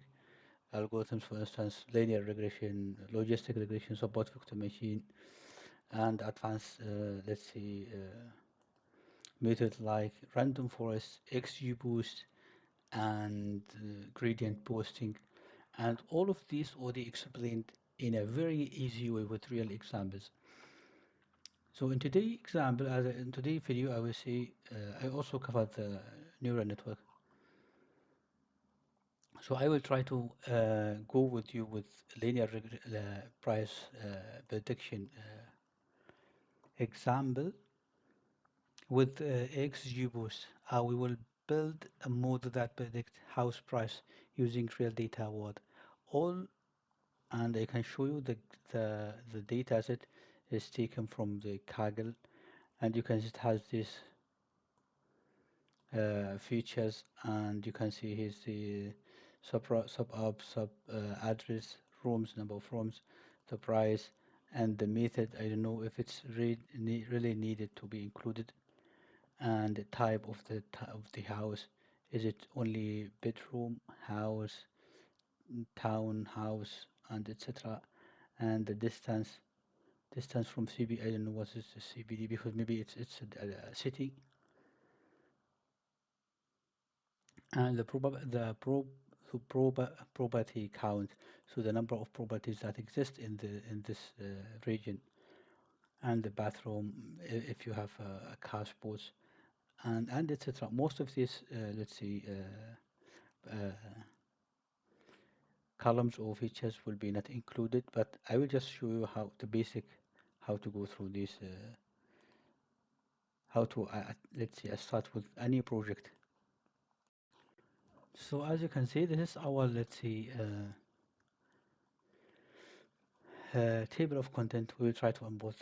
algorithms, for instance, linear regression, logistic regression, support vector machine, and advanced, let's say, methods like random forest, XGBoost, and gradient boosting. And all of these already explained in a very easy way with real examples. So in today's example, in today's video, I will say I also covered the neural network. So I will try to go with you with linear price prediction example with XGBoost. We will build a model that predicts house price using real data award. All, and I can show you the data set is taken from the Kaggle, and you can see it has this features, and you can see here's the sub address, rooms, number of rooms, the price, and the method. I don't know if it's really needed to be included, and the type of the house. Is it only bedroom, house, townhouse, and etc. And the distance from CB. I don't know what is the CBD, because maybe it's a city. And property count, so the number of properties that exist in this region. and the bathroom if you have a car sports, and etc. Most of these let's see columns or features will be not included, but I will just show you how the basic, how to go through this, how to let's see, I start with any project. So as you can see, this is our, let's see, table of content. We will try to import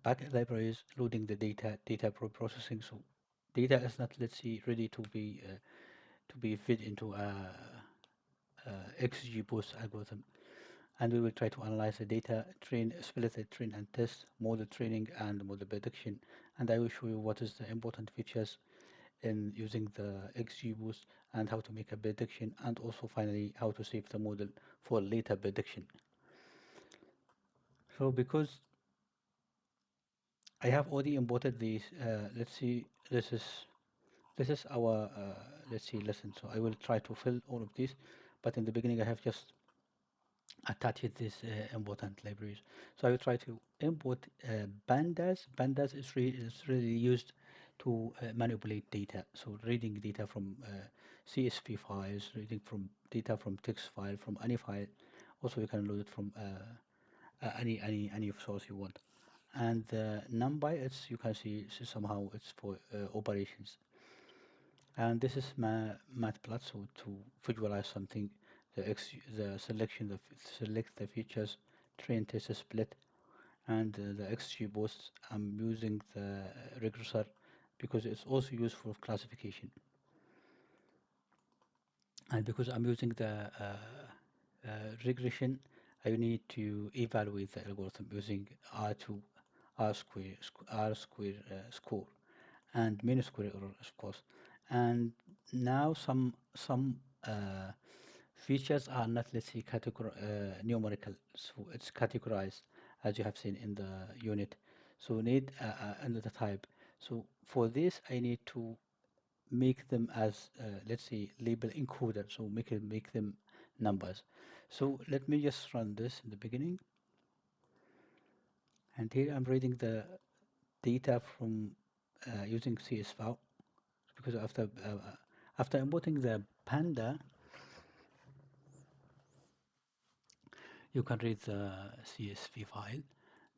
backend libraries, loading the data processing. So data is not, let's see, ready to be fed into a XGBoost algorithm. And we will try to analyze the data, split it, train and test, model training and model prediction. And I will show you what is the important features in using the XGBoost and how to make a prediction, and also finally how to save the model for later prediction. So because I have already imported these, let's see, this is our let's see lesson. So I will try to fill all of these, but in the beginning I have just attached these important libraries. So I will try to import pandas. Pandas is really used to manipulate data. So reading data from CSV files, reading from data from text file, from any file. Also, you can load it from any source you want. And NumPy, it's, you can see somehow it's for operations. And this is matplotlib, so to visualize something, the selection, select the features, train, test, split, and the XGBoost. I'm using the regressor because it's also used for classification, and because I'm using the regression, I need to evaluate the algorithm using R square, score, and mean square error, of course. And now some features are not, let's say, numerical, so it's categorized as you have seen in the unit. So we need another type. So for this, I need to make them as let's say label encoder. So make them numbers. So let me just run this in the beginning, and here I'm reading the data from using CSV, because after importing the panda, you can read the CSV file.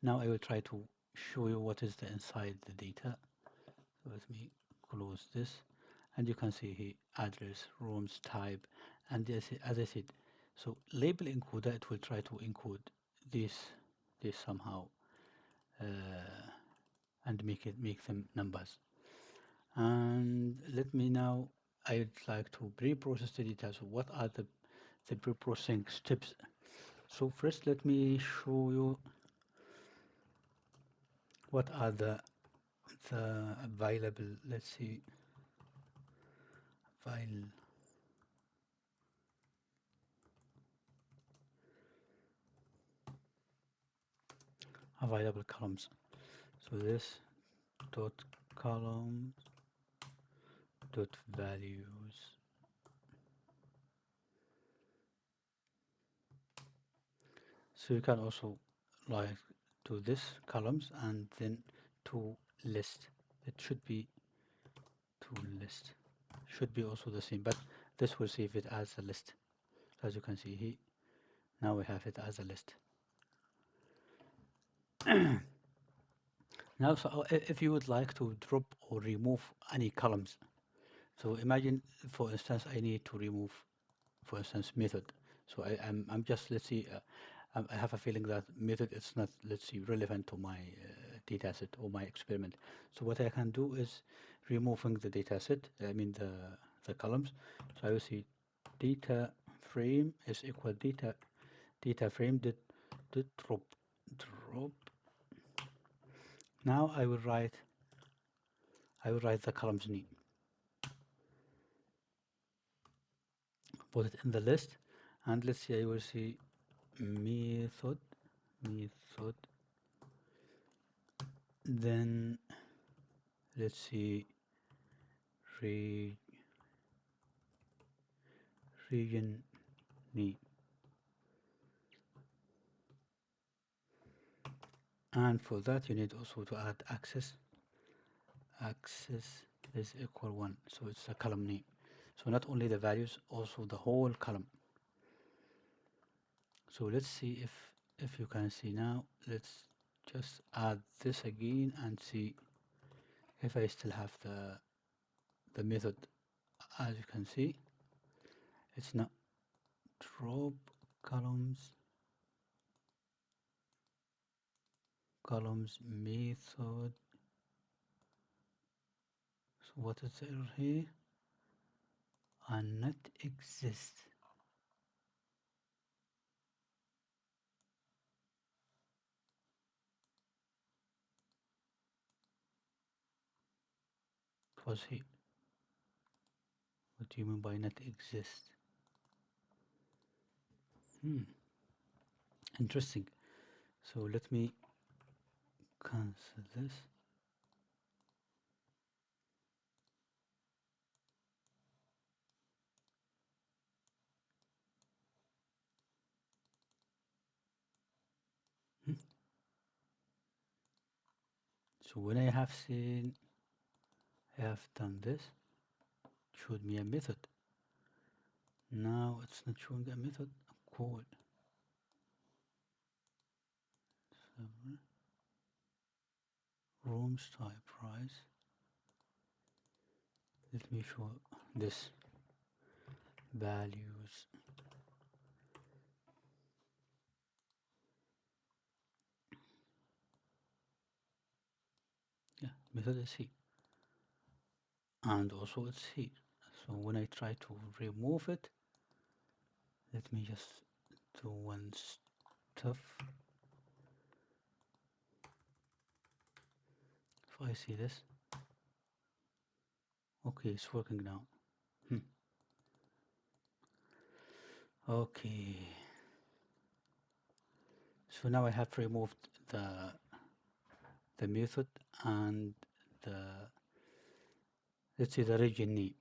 Now I will try to show you what is the inside the data. So let me close this, and you can see here address, rooms, type, and as I said, so label encoder, it will try to encode this somehow and make them numbers. And let me now, I'd like to pre-process the data. So what are the pre-processing steps? So first, let me show you what are the available, let's see, file available columns. So this dot columns dot values. So you can also like do this columns and then to list. It should be to list. Should be also the same, but this will save it as a list. As you can see here, now we have it as a list. Now, so if you would like to drop or remove any columns, so imagine, for instance, I need to remove, for instance, method. So I'm just, let's see, I have a feeling that method is not, let's see, relevant to my data set or my experiment. So what I can do is removing the data set, I mean the columns. So I will see data frame is equal data frame did drop. Now I will write the columns name, put it in the list, and let's see, I will see method, then let's see re, region name, and for that you need also to add access is equal 1, so it's a column name. So not only the values, also the whole column. So let's see if you can see now. Let's just add this again and see if I still have the method. As you can see, it's not drop columns method. So what is the error here? And not exist. It was here. What do you mean by not exist? Interesting. So let me cancel this. So when I have done this, it showed me a method. Now it's not showing a method. Call rooms type price. Let me show this values. Yeah, method is here, and also it's here. So when I try to remove it, let me just do one stuff. If I see this, okay, it's working now. Okay, so now I have removed the method and the, let's say, the region name.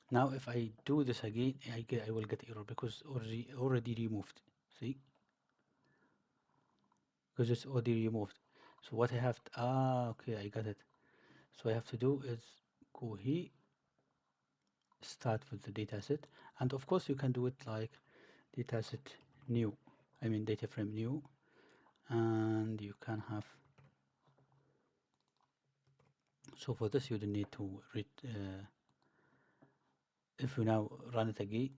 Now if I do this again, I will get error because already removed. See, because it's already removed. So what I have to, okay, I got it. So I have to do is go here, start with the dataset, and of course you can do it like dataset new, I mean data frame new, and you can have, so for this you don't need to read, if you now run it again,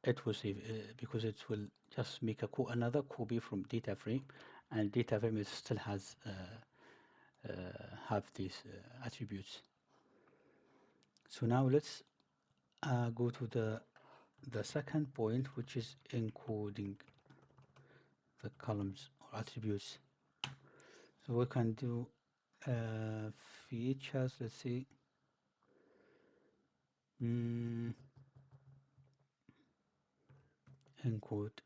it will save, because it will just make another copy from data frame, and data frame is still has have these attributes. So now let's go to the second point, which is encoding the columns or attributes. So we can do features. Let's see. Encode,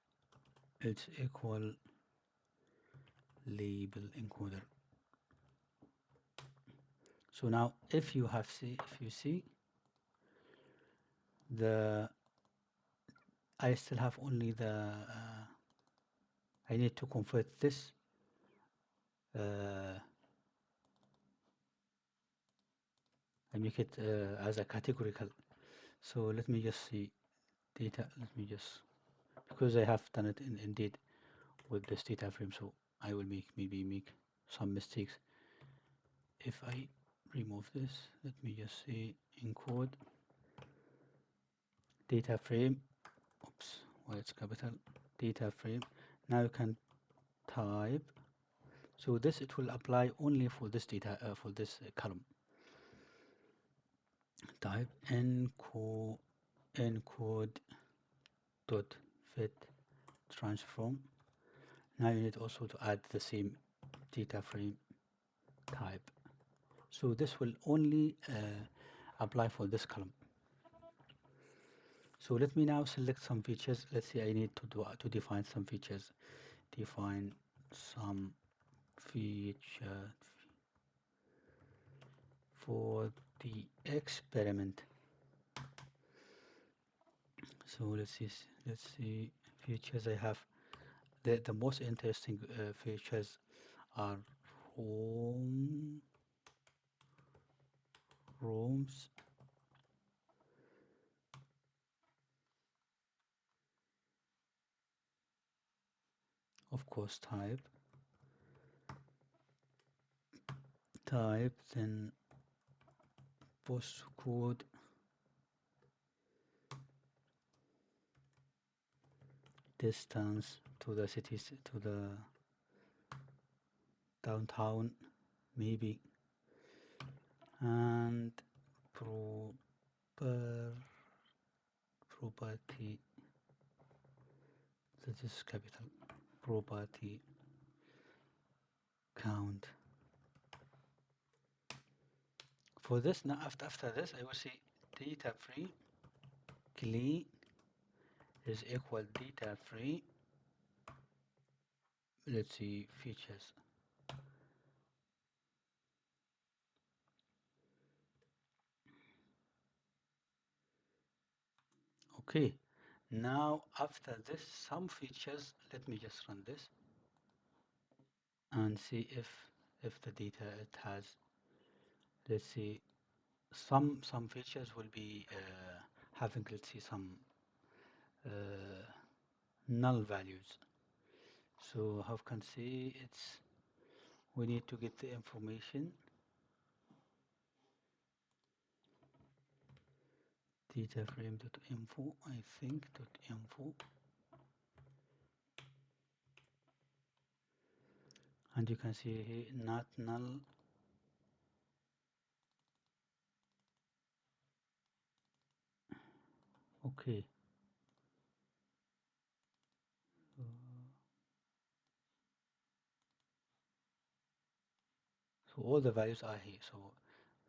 it's equal label encoder. So now if you see I still have only I need to convert this I make it as a categorical. So let me just see data. Let me just, because I have done it indeed with this data frame, so I will maybe make some mistakes. If I remove this, let me just say encode data frame. Oops, why it's capital data frame. Now you can type. So this, it will apply only for this data, for this column. Type encode dot fit transform. Now you need also to add the same data frame type. So this will only apply for this column. So let me now select some features. Let's say I need to define some features. Define some feature for the experiment. So let's see features I have. The most interesting features are rooms of course type then postcode distance to the cities, to the downtown maybe, and property, that is capital, property count. For this, now after this I will say data free clean is equal data free, let's see, features. Okay, now after this some features, let me just run this and see if the data it has, let's see, some features will be having, let's see, some null values. So how can see it's, we need to get the information, data frame.info, I think .info, and you can see here not null. Okay, so all the values are here, so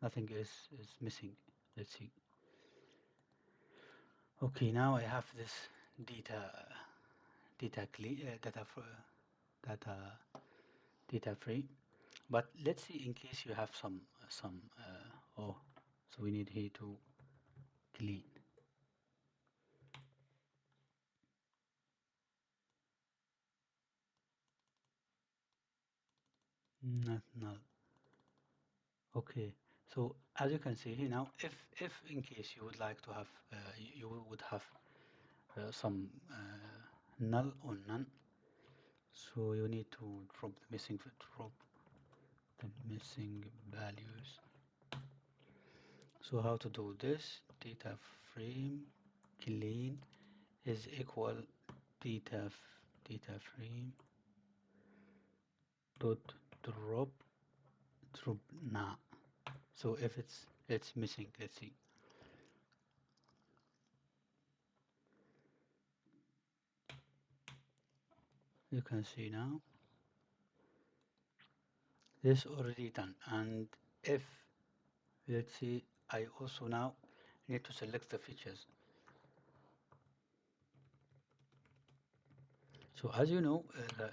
nothing is missing. Let's see. Okay, now I have this data free, but let's see in case you have some oh, so we need here to clean, not null. Okay, so as you can see here now, if in case you would like to have you would have some null or none, so you need to drop the missing values. So how to do this? Data frame clean is equal data frame dot drop now. So if it's missing, let's see. You can see now this already done. And if, let's see, I also now need to select the features. So as you know,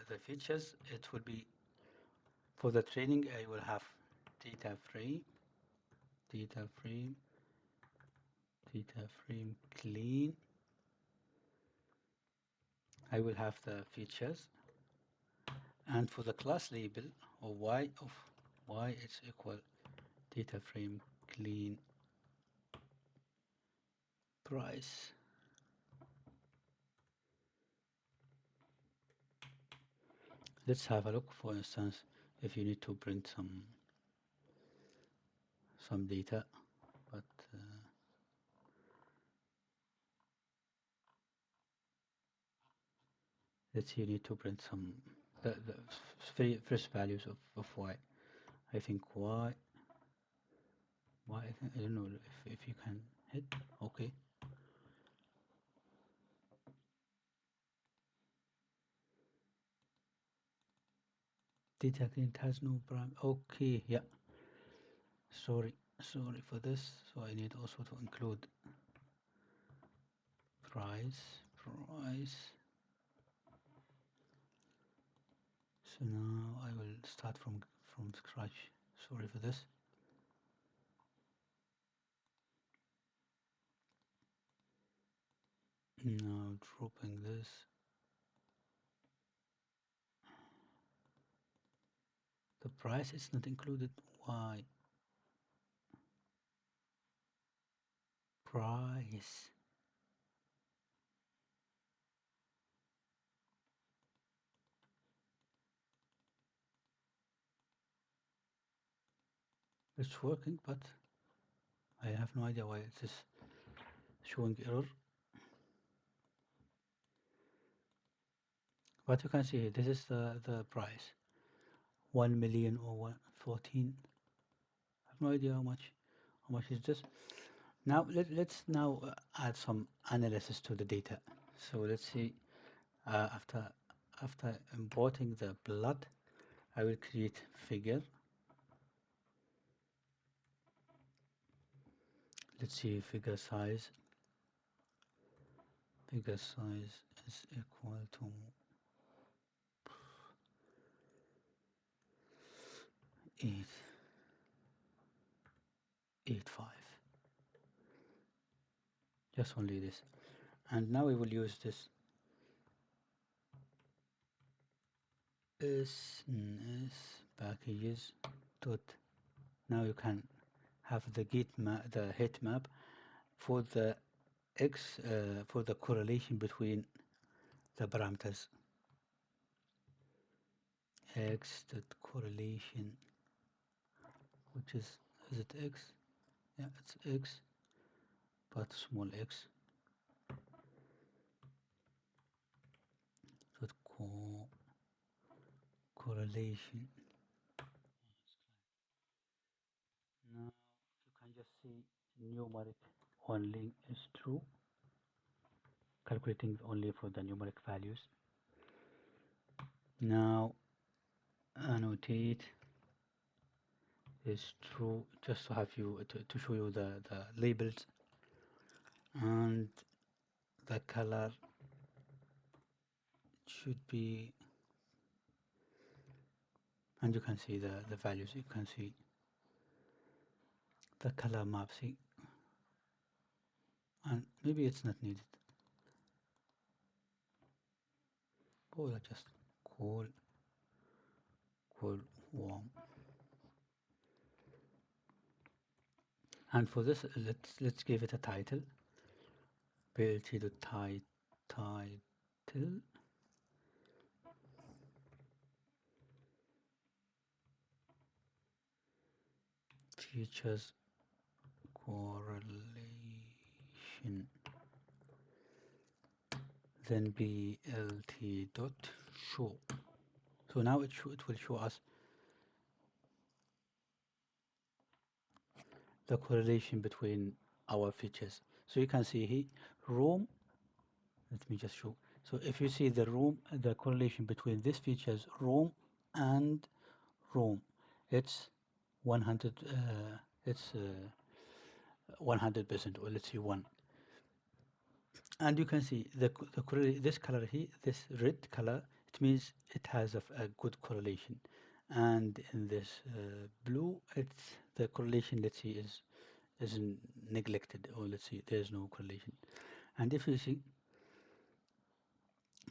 the features, it will be for the training. I will have data frame clean. I will have the features, and for the class label or y of y, it's equal data frame clean price. Let's have a look. For instance, if you need to print some data, but let's say you need to print some the very first values of y. I think y, I don't know if you can hit. Okay, data it has no param. Okay, yeah, sorry for this. So I need also to include price. So now I will start from scratch. Sorry for this. Now dropping this, the price is not included. Why? Price. It's working, but I have no idea why it is showing error. But you can see here, this is the price. 1 million or 14. I have no idea how much is this. Now let's now add some analysis to the data. So let's see, after importing the blood, I will create figure. Let's see, figure size is equal to 885. Just only this. And now we will use this ResNet packages dot. Now you can have the heat map for the for the correlation between the parameters. X dot correlation, which is it X? Yeah, it's X, but small x. Dot correlation. Now you can just see numeric only is true, calculating only for the numeric values. Now annotate is true, just to have you to show you the labels, and the color should be, and you can see the values. You can see the color map, see, and maybe it's not needed. Or just cool warm. And for this, let's give it a title. PLT to title features correlation, then BLT dot show. So now it will show us the correlation between our features. So you can see here room. Let me just show. So if you see the room, the correlation between these features, room and room, it's 100. It's 100%, or let's say 1. And you can see this color here, this red color, it means it has a good correlation. And in this blue, it's the correlation, let's see, is neglected, or let's see, there's no correlation. And if you see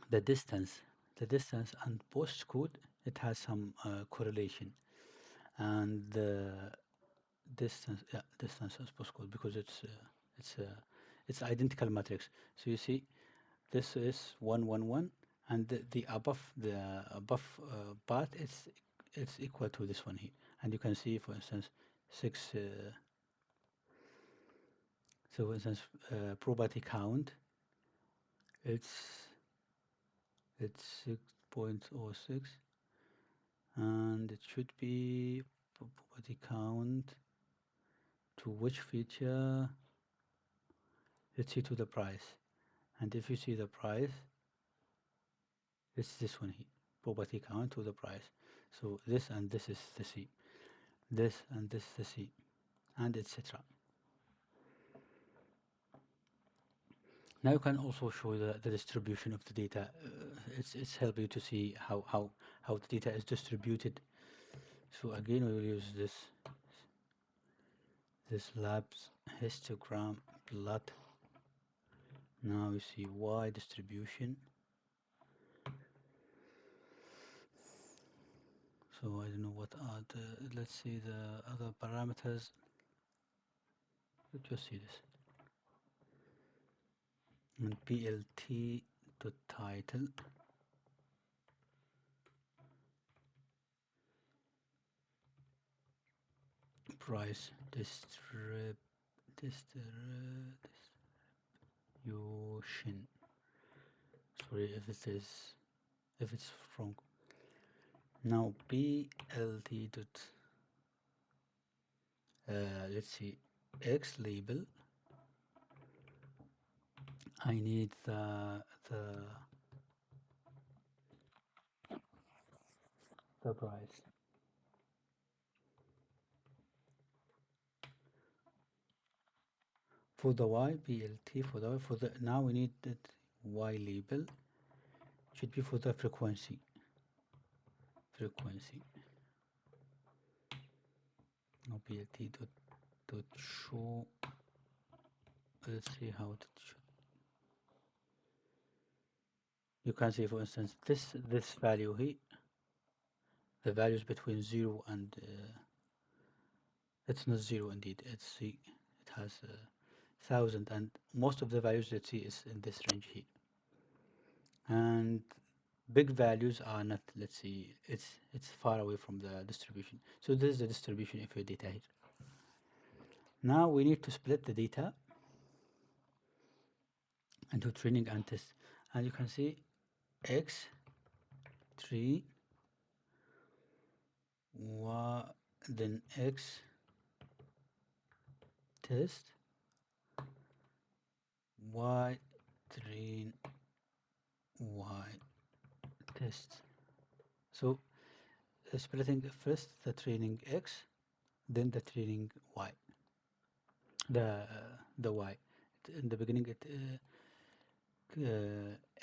the distance and postcode, it has some correlation. And the distance as postcode, because it's identical matrix. So you see, this is 111, and the above part it's equal to this one here. And you can see, for instance, 6. So for instance, property count, it's 6.06, and it should be property count to which feature. Let's see, to the price. And if you see the price, it's this one here, property count to the price. So this and this is the C, this and this is the C, and etc. Now you can also show the distribution of the data. It's help you to see how the data is distributed. So again, we will use this labs histogram plot. Now you see Y distribution. So I don't know what are the, let's see the other parameters. Let's just see this. And plt dot title price distribution. Sorry if it's wrong. Now plt dot let's see x label. I need the price. For the y plt for the now we need that y label should be for the frequency. Now plt dot show. Let's see how it should. You can see, for instance, this value here, the values between 0 and it's not 0 indeed, it's see, it has 1000, and most of the values let's see is in this range here, and big values are not, let's see, it's far away from the distribution. So this is the distribution of your data here. Now we need to split the data into training and test, and you can see x3 then x test y train y test. So splitting first the training x, then the training y, the y. In the beginning it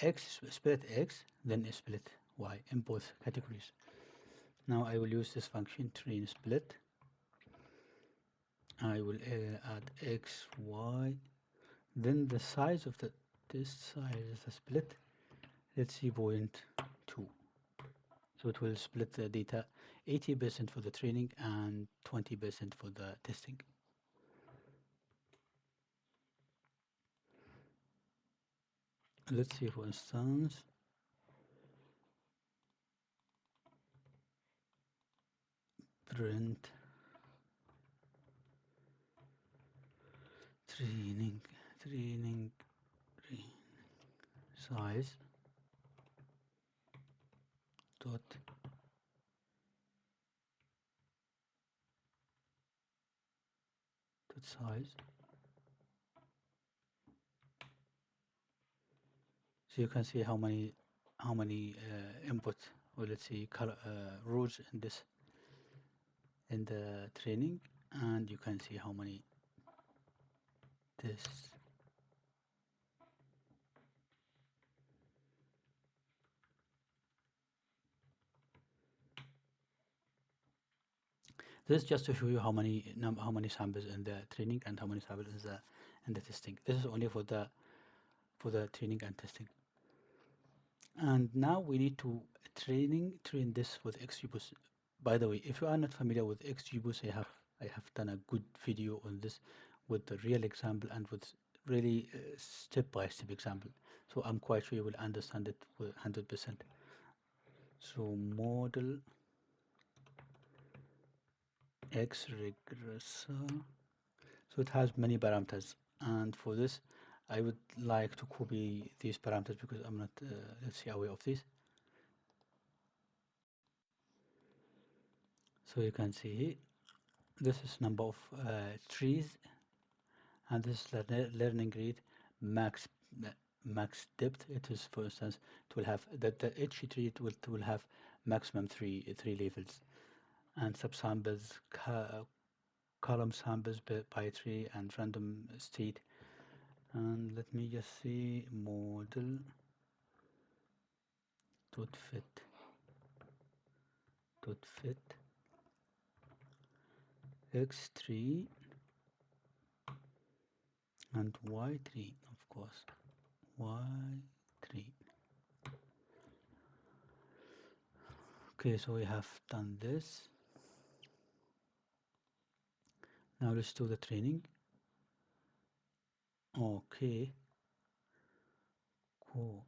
x split x, then split y in both categories. Now I will use this function train split. I will add x, y, then the size of the test size is the split. Let's see 0.2. So it will split the data 80% for the training and 20% for the testing. Let's see, for instance, print training size dot size. So you can see how many input, or let's see color rows in this in the training, and you can see how many tests. This is just to show you how many samples in the training and how many samples in the testing. This is only for the training and testing. And now we need to train this with XGBoost. By the way, if you are not familiar with XGBoost, I have done a good video on this with the real example and with really step-by-step example. So I'm quite sure you will understand it 100%. So model X regressor. So it has many parameters, and for this I would like to copy these parameters because I'm not let's see aware of this. So you can see here, this is number of trees, and this is the learning rate, max depth. It is, for instance, it will have that each tree will have maximum three levels, and subsamples, column samples by tree, and random state. And let me just see model dot fit x3 and y3, of course, y3. Okay, so we have done this. Now let's do the training. Okay, cool.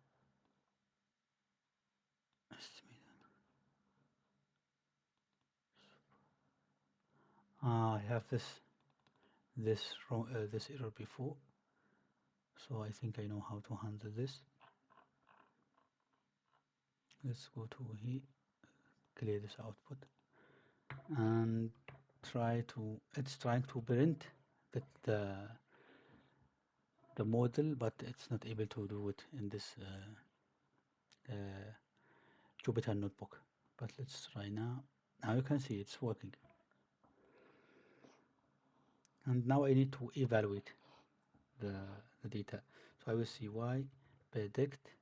I have this wrong this error before, so I think I know how to handle this. Let's go to here, clear this output, and it's trying to print the model, but it's not able to do it in this Jupyter notebook. But let's try now. Now you can see it's working. And now I need to evaluate the data. So I will see y predict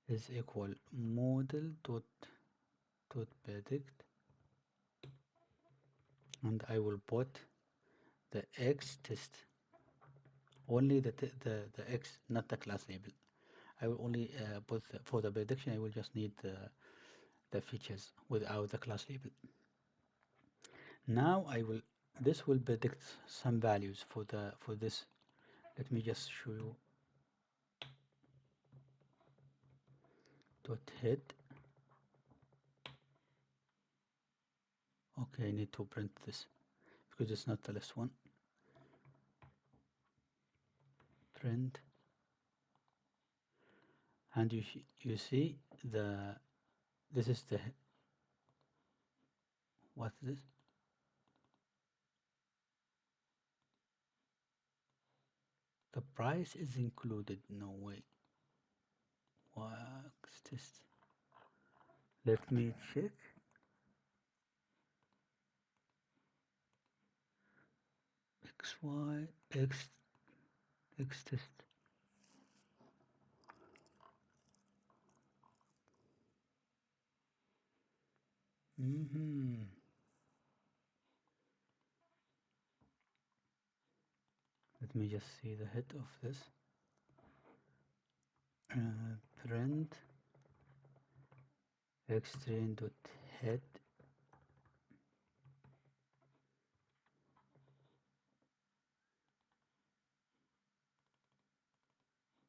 is equal model dot predict, and I will put the x test, only the x, not the class label. I will only put for the prediction. I will just need the features without the class label. Now this will predict some values for this. Let me just show you. Dot head. Okay, I need to print this because it's not the last one. Print, and you see this is the, what's this? The price is included. No way. What's this? Let me check. XY X test. Let me just see the head of this. Print xtrain dot head.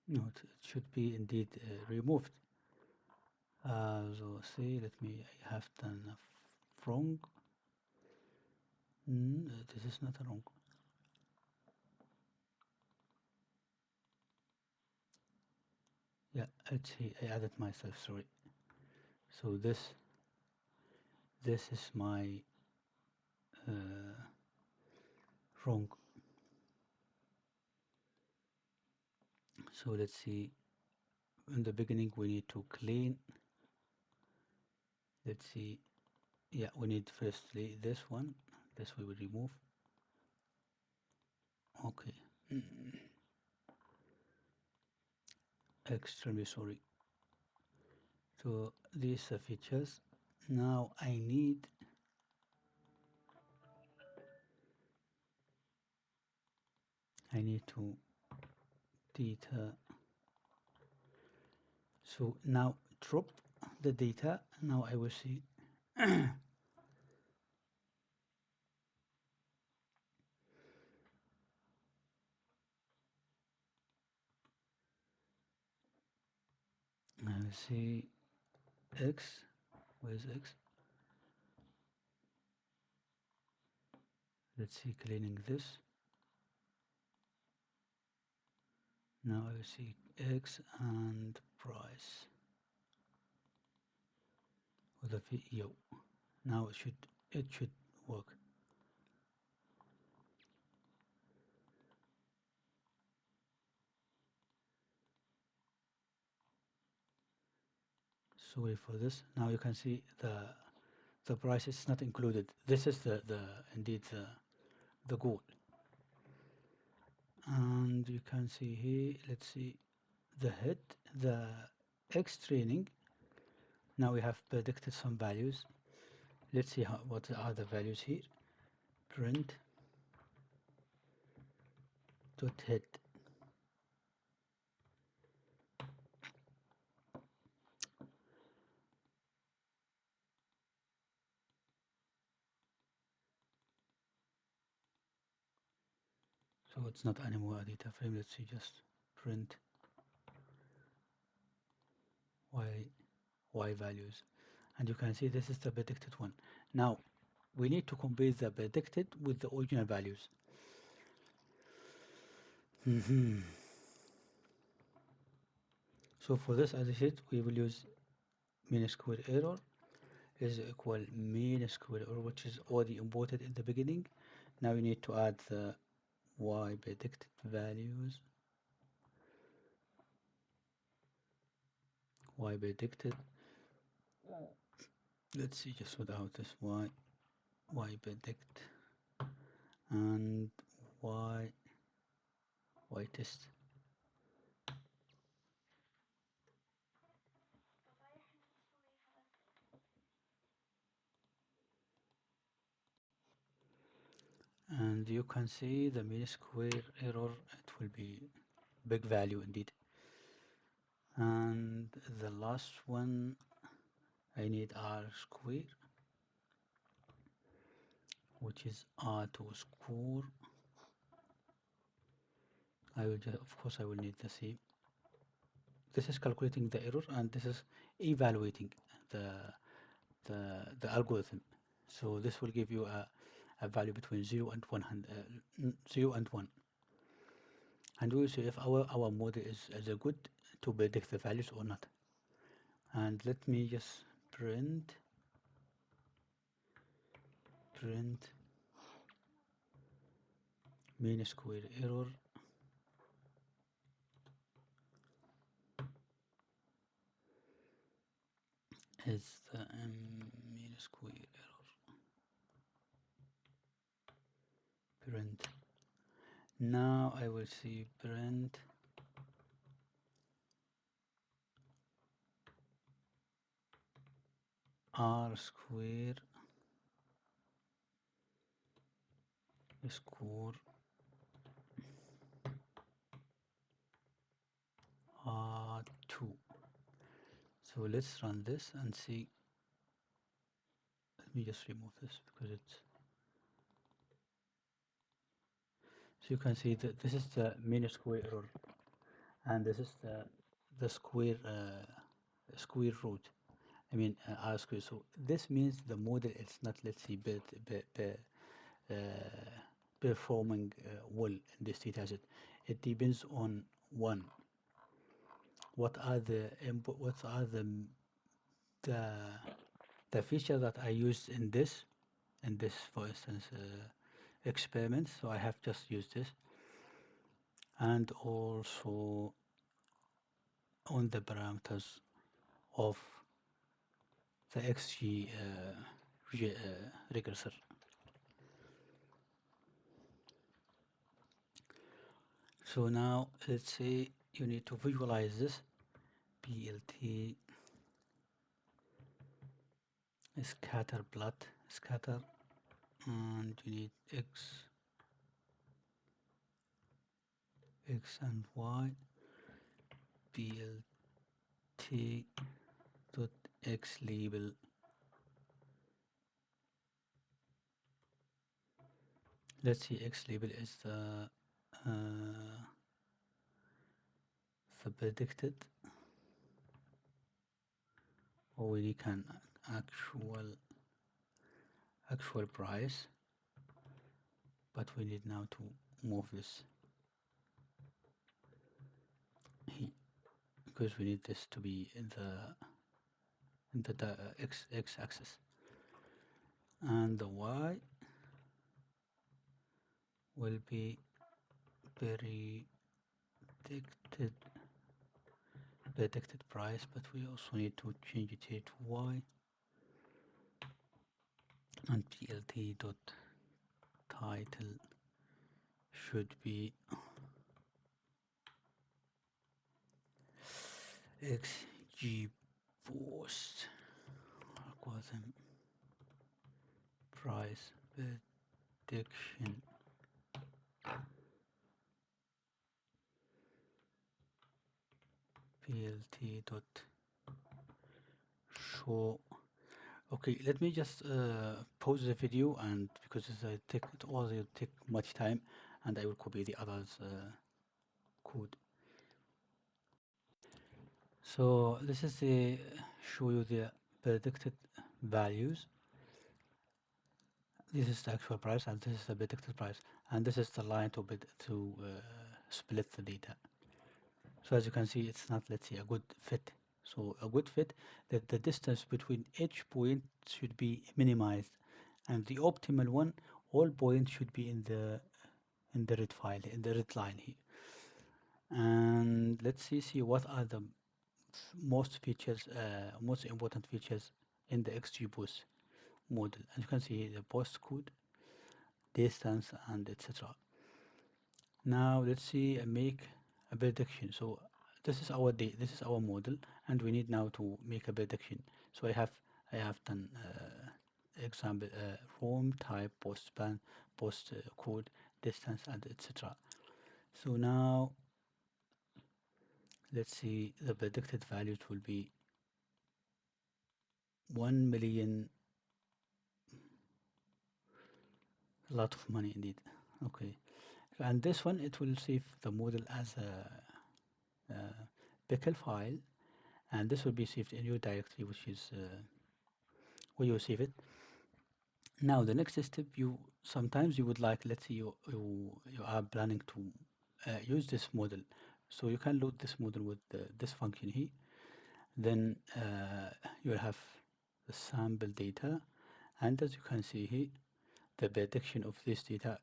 No, it should be indeed removed. So see, let me, I have done wrong. This is not wrong. Yeah, let's see, I added myself, sorry. So this is my wrong. So let's see, in the beginning we need to clean. Let's see, yeah, we need firstly this one, this we will remove. Okay. Extremely sorry. So these are features. Now I need to data. So now drop the data. Now I will see. I will see X. Where's X? Let's see, cleaning this. Now I will see X and price with a video. Now it should work. Sorry for this. Now you can see the price is not included. This is the indeed the goal. And you can see here, let's see the head, the X training. Now we have predicted some values. Let's see what are the values here. Print dot head. it's not anymore a data frame. Let's see, just print y values, and you can see this is the predicted one. Now we need to compare the predicted with the original values. So for this, as I said, we will use mean square error is equal mean square error, which is already imported in the beginning. Now you need to add the y predicted values, y predicted. Let's see just without this y predict and y test. And you can see the mean square error, it will be big value indeed. And the last one, I need r square, which is r2 square. I will just, of course I will need the same. This is calculating the error, and this is evaluating the algorithm. So this will give you a value between 0 and 0 and 1. And we will see if our model is a good to predict the values or not. And let me just print mean square error is the mean square error. Print. Now I will see print r square score r2. So let's run this and see. Let me just remove this because it's, so you can see that this is the mean square error, and this is the square root. I mean r square. So this means the model is not, let's see, uh, performing well in this data set. It depends on one. What are the input? What are the feature that I used in this, for instance, experiment? So I have just used this, and also on the parameters of the XG regressor. So now let's say you need to visualize this PLT scatter plot, scatter, and you need x and y, PLT dot x label. Let's see, x label is the predicted, or we can actual price, but we need now to move this here because we need this to be in the x axis, and the y will be predicted price, but we also need to change it here to y, and plt dot title should be XGBoost algorithm price prediction plt dot show. Okay, let me just pause the video, and because it already take much time, and I will copy the others code. So this is the show you the predicted values. This is the actual price, and this is the predicted price, and this is the line to split the data. So as you can see, it's not, let's say, a good fit. So a good fit, that the distance between each point should be minimized, and the optimal one, all points should be in the red file, in the red line here. And let's see what are the most features, most important features in the XGBoost model. As you can see, the postcode, distance, and etc. Now let's see make a prediction. So this is our this is our model, and we need now to make a prediction. So I have done example form type, post span, post code, distance, and etc. So now let's see, the predicted values will be 1 million. A lot of money indeed. Okay, and this one, it will save the model as a pickle file, and this will be saved in your directory, which is where you save it. Now the next step, you sometimes you would like, let's say you are planning to use this model, so you can load this model with this function here. Then you will have the sample data, and as you can see here, the prediction of this data,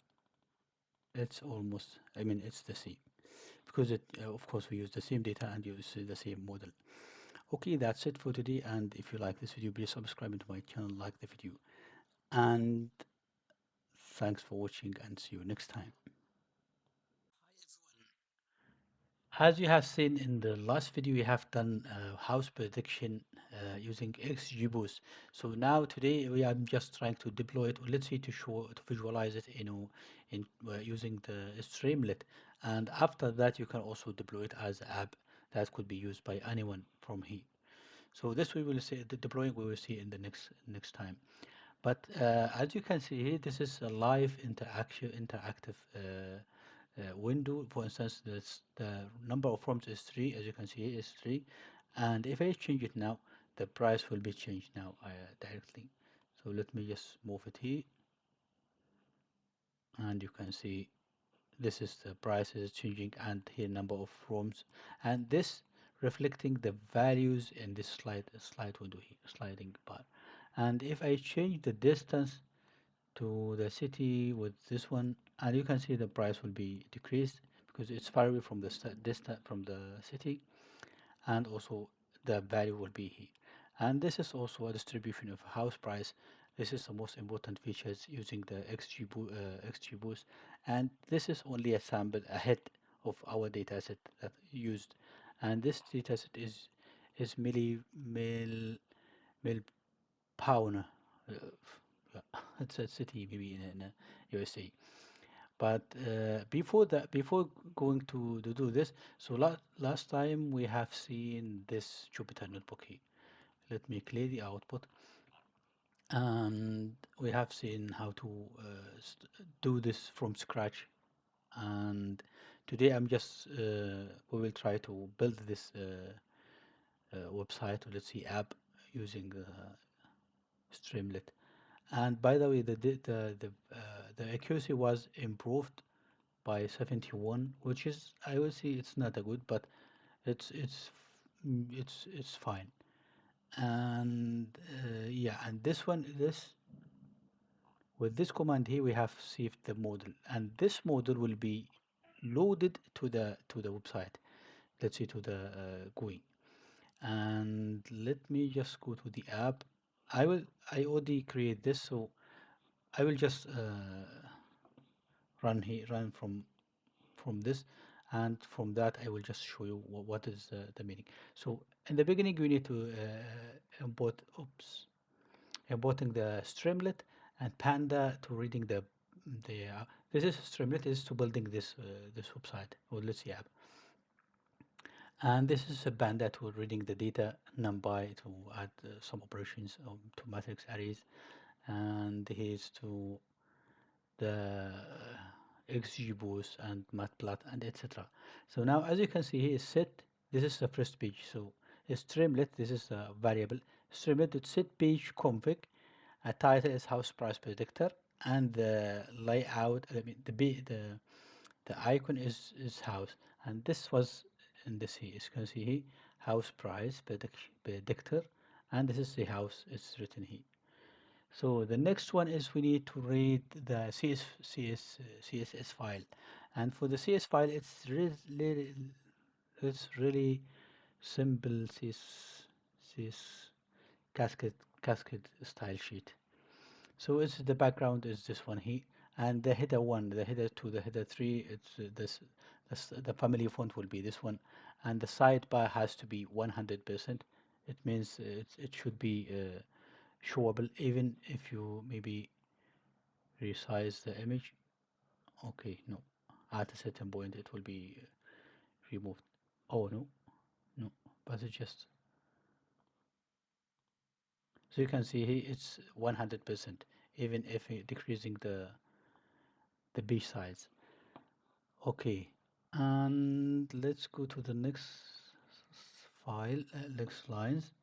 it's almost, I mean, it's the same, because it of course we use the same data and use the same model. Okay, that's it for today, and if you like this video, please subscribe to my channel, like the video, and thanks for watching, and see you next time. As you have seen in the last video, we have done house prediction using XGBoost. So now today we are just trying to deploy it. Let's see, to show, to visualize it, in using the Streamlit. And after that, you can also deploy it as an app that could be used by anyone from here. So this we will see, the deploying we will see in the next time. But as you can see here, this is a live interactive window. For instance, the number of forms is 3, as you can see here is 3, and if I change it now, the price will be changed now directly. So let me just move it here, and you can see this is the price is changing, and here number of rooms, and this reflecting the values in this slide window here, sliding bar. And if I change the distance to the city with this one, and you can see the price will be decreased because it's far away from the distance from the city, and also the value will be here. And this is also a distribution of house price. This is the most important features using the XGBoost, and this is only a sample ahead of our dataset that used, and this dataset is mil pound. Yeah, it's a city maybe in USA. But before that, before going to do this, so last time we have seen this Jupyter notebook here. Let me clear the output, and we have seen how to do this from scratch. And today I'm just we will try to build this website, or let's see, app using Streamlit. And by the way, the accuracy was improved by 71, which is, I will say, it's not a good, but it's fine. And yeah, and this one, this with this command here, we have saved the model, and this model will be loaded to the website. Let's see, to the GUI. And let me just go to the app. I already create this, so I will just run from this, and from that I will just show you what is the meaning. So in the beginning, we need to importing the Streamlit, and Panda to reading the this is Streamlit is to building this website, or let's see, app. And this is a Panda to reading the data, NumPy to add some operations to matrix arrays, and here's to the XGBoost and matplotlib and etc. So now as you can see here is set, this is the first page. So Streamlit, this is the variable Streamlit set page config, a title is house price predictor, and the layout, I mean the icon is house, and this was in this here. As you can see here, house price predictor, and this is the house. It's written here. So the next one is we need to read the CSS file, and for the CS file, it's really simple CS cascade style sheet. So it's the background is this one here, and the header one, the header two, the header three. It's this the family font will be this one, and the sidebar has to be 100%. It means it should be showable even if you maybe resize the image. Okay, no, at a certain point it will be removed. Oh no, no, but it's just so you can see here it's 100% even if decreasing the B size. Okay, and let's go to the next file, next lines.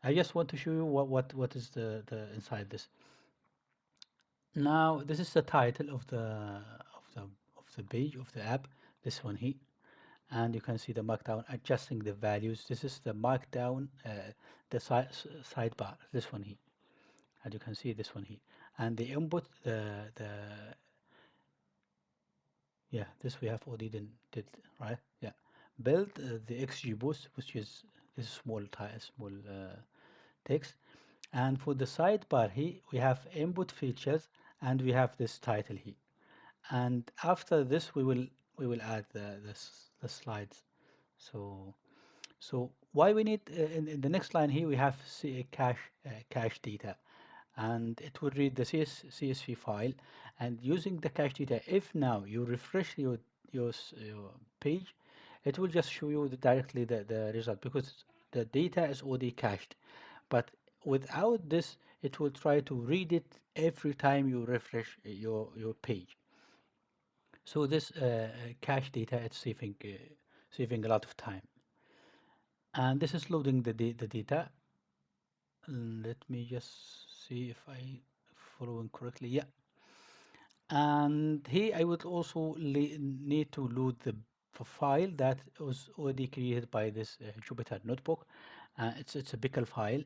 I just want to show you what is the inside this. Now this is the title of the page of the app, this one here, and you can see the markdown adjusting the values. This is the markdown, the sidebar, this one here, as you can see this one here, and the input, the yeah, this we have already did, right? Yeah, build the XGBoost, which is this small text, and for the sidebar here we have input features, and we have this title here, and after this we will add the slides. So why we need in the next line here we have cache data, and it will read the CSV file, and using the cache data, if now you refresh your page, it will just show you directly the result because the data is already cached. But without this, it will try to read it every time you refresh your page. So this cache data, it's saving a lot of time. And this is loading the data. Let me just see if I following correctly. Yeah. And here I would also need to load the file that was already created by this Jupyter notebook. It's a pickle file,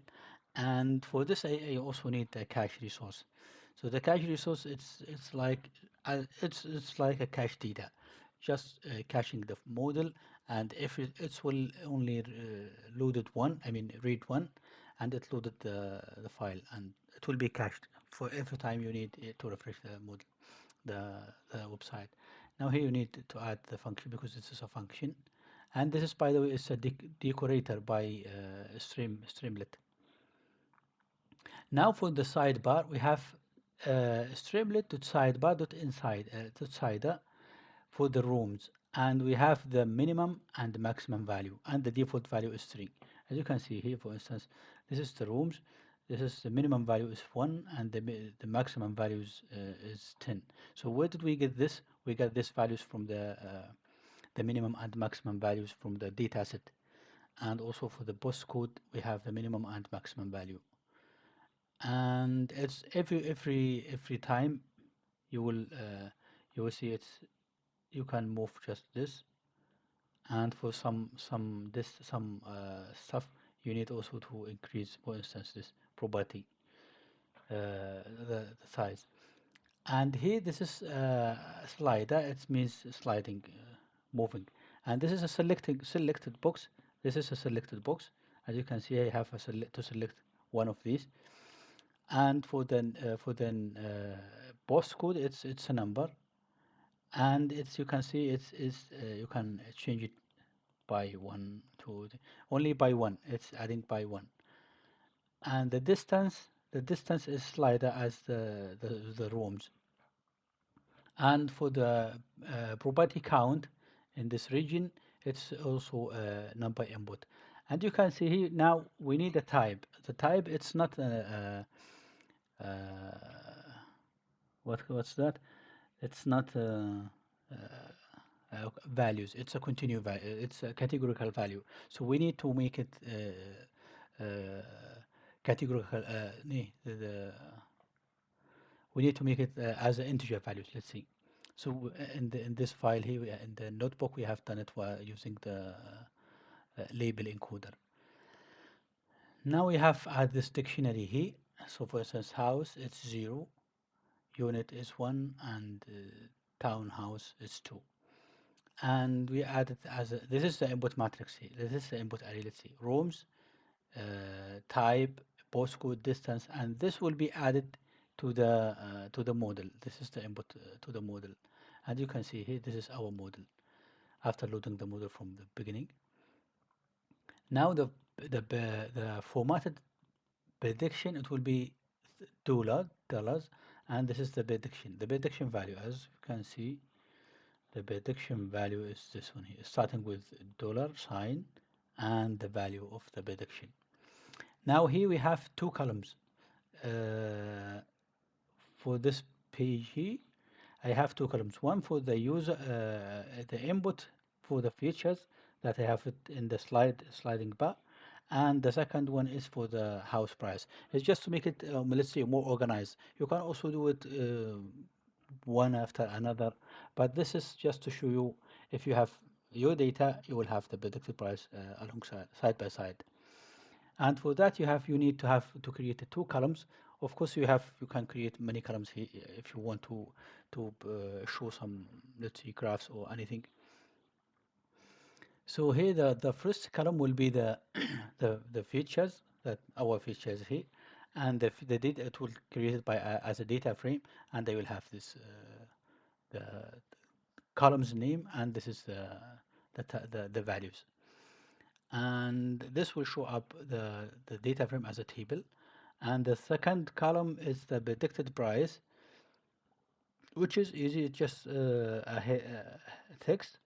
and for this I also need a cache resource. So the cache resource, it's like a cache data, just caching the model, and if it will only loaded one, I mean read one, and it loaded the file, and it will be cached for every time you need to refresh the model, the website. Now here you need to add the function because this is a function, and this is, by the way, it's a decorator by Streamlit. Now for the sidebar, we have Streamlit to sidebar dot inside to sider for the rooms, and we have the minimum and the maximum value, and the default value is 3. As you can see here, for instance, this is the rooms. This is the minimum value is 1, and the maximum value is 10. So where did we get this? We got these values from the minimum and maximum values from the data set, and also for the postcode we have the minimum and maximum value, and it's every time you will see it's you can move just this, and for some stuff you need also to increase, for instance, this property, the size. And here this is a slider, it means sliding, moving, and this is a selected box. This is a selected box. As you can see, I have to select one of these, and for the postcode, it's a number, and it's, you can see it's you can change it by 1 to only by 1, it's adding by 1, and the distance is slider as the rooms, and for the property count in this region, it's also number input. And you can see here now we need a type. The type, it's not what's that, It's not values. It's a continuous value. It's a categorical value. So we need to make it categorical. We need to make it as an integer values. Let's see. So in this file here, in the notebook, we have done it while using the label encoder. Now we have add this dictionary here. So for instance, house it's 0, unit is 1, and townhouse is 2. And we added as a, this is the input matrix here. This is the input array. Let's see, rooms, type, postcode, distance, and this will be added to the model. This is the input to the model, and you can see here this is our model after loading the model from the beginning. Now the formatted prediction, it will be dollars, and this is the prediction value. As you can see, the prediction value is this one here, starting with dollar sign and the value of the prediction. Now here we have two columns. For this page here, I have two columns. One for the user, the input for the features that I have it in the sliding bar, and the second one is for the house price. It's just to make it, let's say, more organized. You can also do it one after another, but this is just to show you if you have your data, you will have the predicted price alongside side by side. And for that, you need to have to create two columns. Of course, you can create many columns here if you want to show some, let's say, graphs or anything. So here the first column will be the the features, that our features here, and the data, it will create it by as a data frame, and they will have this the column's name, and this is the values, and this will show up the data frame as a table. And the second column is the predicted price, which is easy. It's just text,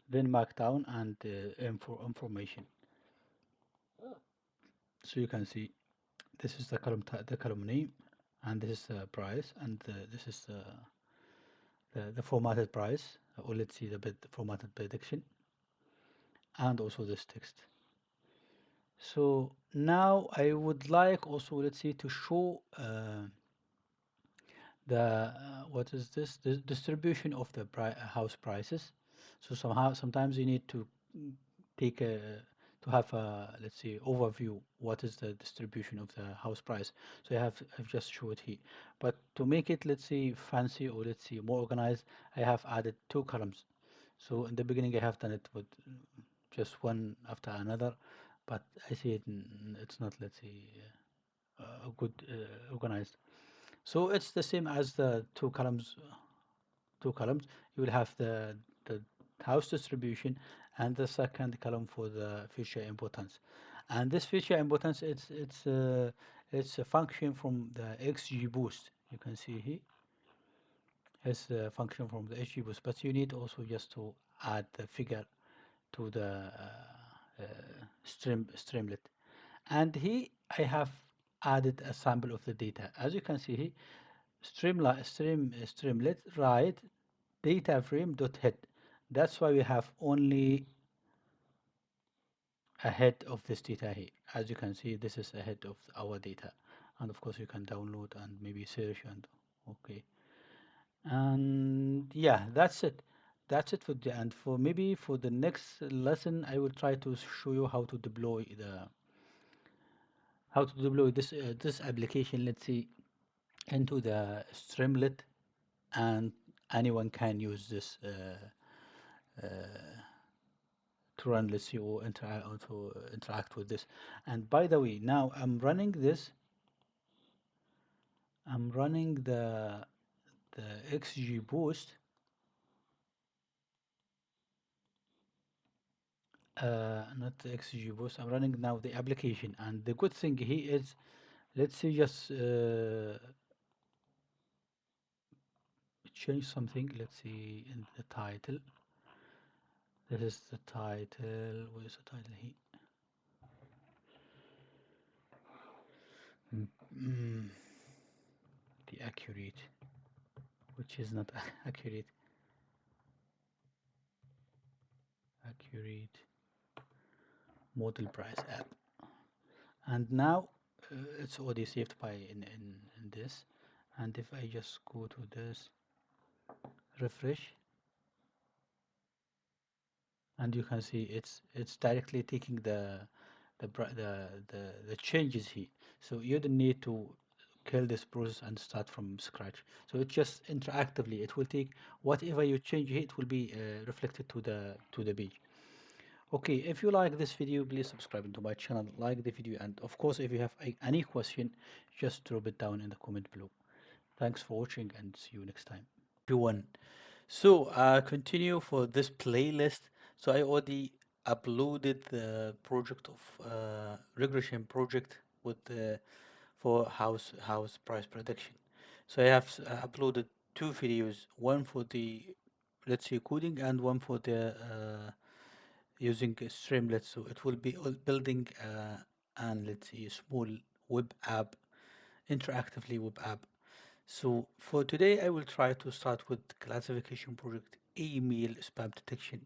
then markdown, and information. So you can see this is the the column name, and this is the price, and this is the formatted price, or let's see the formatted prediction, and also this text. So now I would like also, let's see, to show the what is this, the distribution of the house prices. So sometimes you need to take a to have a, let's say, overview what is the distribution of the house price. So I've just showed it here, but to make it, let's say, fancy, or let's say more organized, I have added two columns. So in the beginning I have done it with just one after another, but I see it's not, let's say, a good organized. So it's the same as the two columns. You will have the house distribution, and the second column for the feature importance. And this feature importance, it's a function from the XGBoost. You can see here it's a function from the XGBoost, but you need also just to add the figure to the Streamlit. And here I have added a sample of the data. As you can see here, Streamlit write data frame dot head. That's why we have only a head of this data here. As you can see, this is a head of our data, and of course you can download and maybe search, and okay. And yeah, that's it. That's it for the, and for maybe for the next lesson, I will try to show you how to deploy this application, let's see, into the Streamlit, and anyone can use this to run, let's see, or interact with this. And by the way, now I'm running the XGBoost, not the XGBoost. I'm running now the application, and the good thing here is, let's see, just change something. Let's see in the title. This is the title. Where's the title here? Mm, the accurate. which is not accurate. Accurate model price app. And now it's already saved by in this. And if I just go to this, refresh, and you can see it's directly taking the changes here. So you don't need to kill this process and start from scratch. So it's just interactively, it will take whatever you change here, it will be reflected to the page. Okay, if you like this video, please subscribe to my channel, like the video, and of course, if you have any question, just drop it down in the comment below. Thanks for watching and see you next time. Everyone. So continue for this playlist. So I already uploaded the project of regression project with the for house price prediction. So I have uploaded two videos, one for the let's say coding and one for the using Streamlit. So it will be building and let's say a small web app, interactively web app. So for today, I will try to start with classification project email spam detection.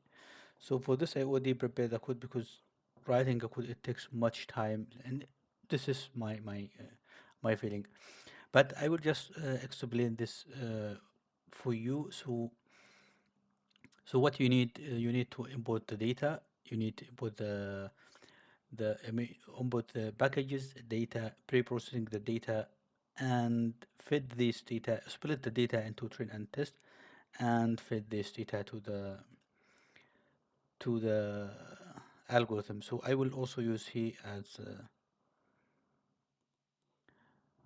So for this, I already prepared the code because writing a code it takes much time, and this is my feeling. But I will just explain this for you. So what you need to import the data. You need to import onboard the packages data, pre-processing the data, and feed this data, split the data into train and test, and feed this data to the algorithm. So I will also use here as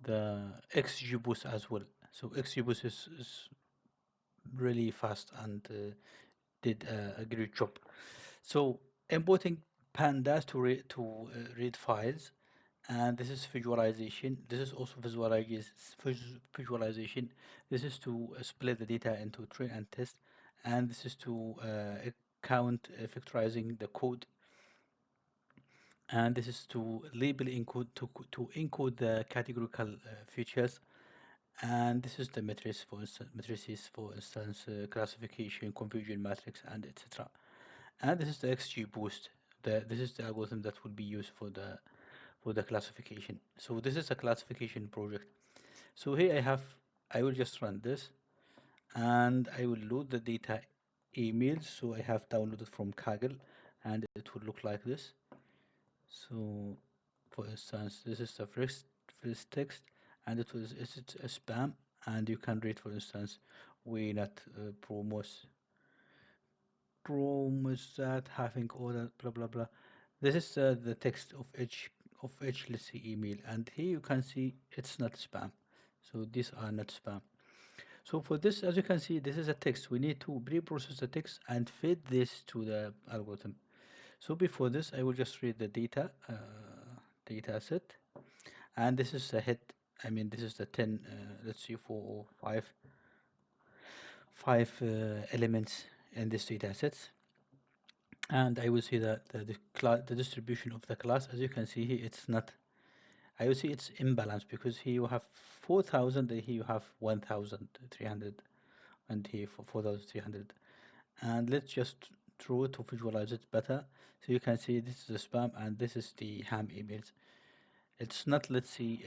the XGBoost as well. So XGBoost is really fast and did a great job. So importing pandas to read files, and this is visualization. This is also visualization. This is to split the data into train and test, and this is to count factorizing the code, and this is to label encode to encode the categorical features, and this is the matrices for instance, classification, confusion matrix, and etc. And this is the XGBoost. This is the algorithm that will be used for the classification. So this is a classification project. So here I will just run this, and I will load the data emails. So I have downloaded from Kaggle, and it will look like this. So for instance, this is the first text, and it's a spam, and you can read, for instance, we not promise that having order blah blah blah. This is the text of each let's say email, and here you can see it's not spam. So these are not spam. So for this, as you can see, this is a text. We need to pre-process the text and feed this to the algorithm. So before this, I will just read the data set, and this is the head. I mean, this is the 10. Let's see, 4 or 5 elements in this data sets, and I will see that the distribution of the class. As you can see here, it's not. I will see it's imbalanced because here you have 4,000, and here you have 1,300, and here for 4,300. And let's just draw it to visualize it better. So you can see this is the spam and this is the ham emails. It's not, let's see,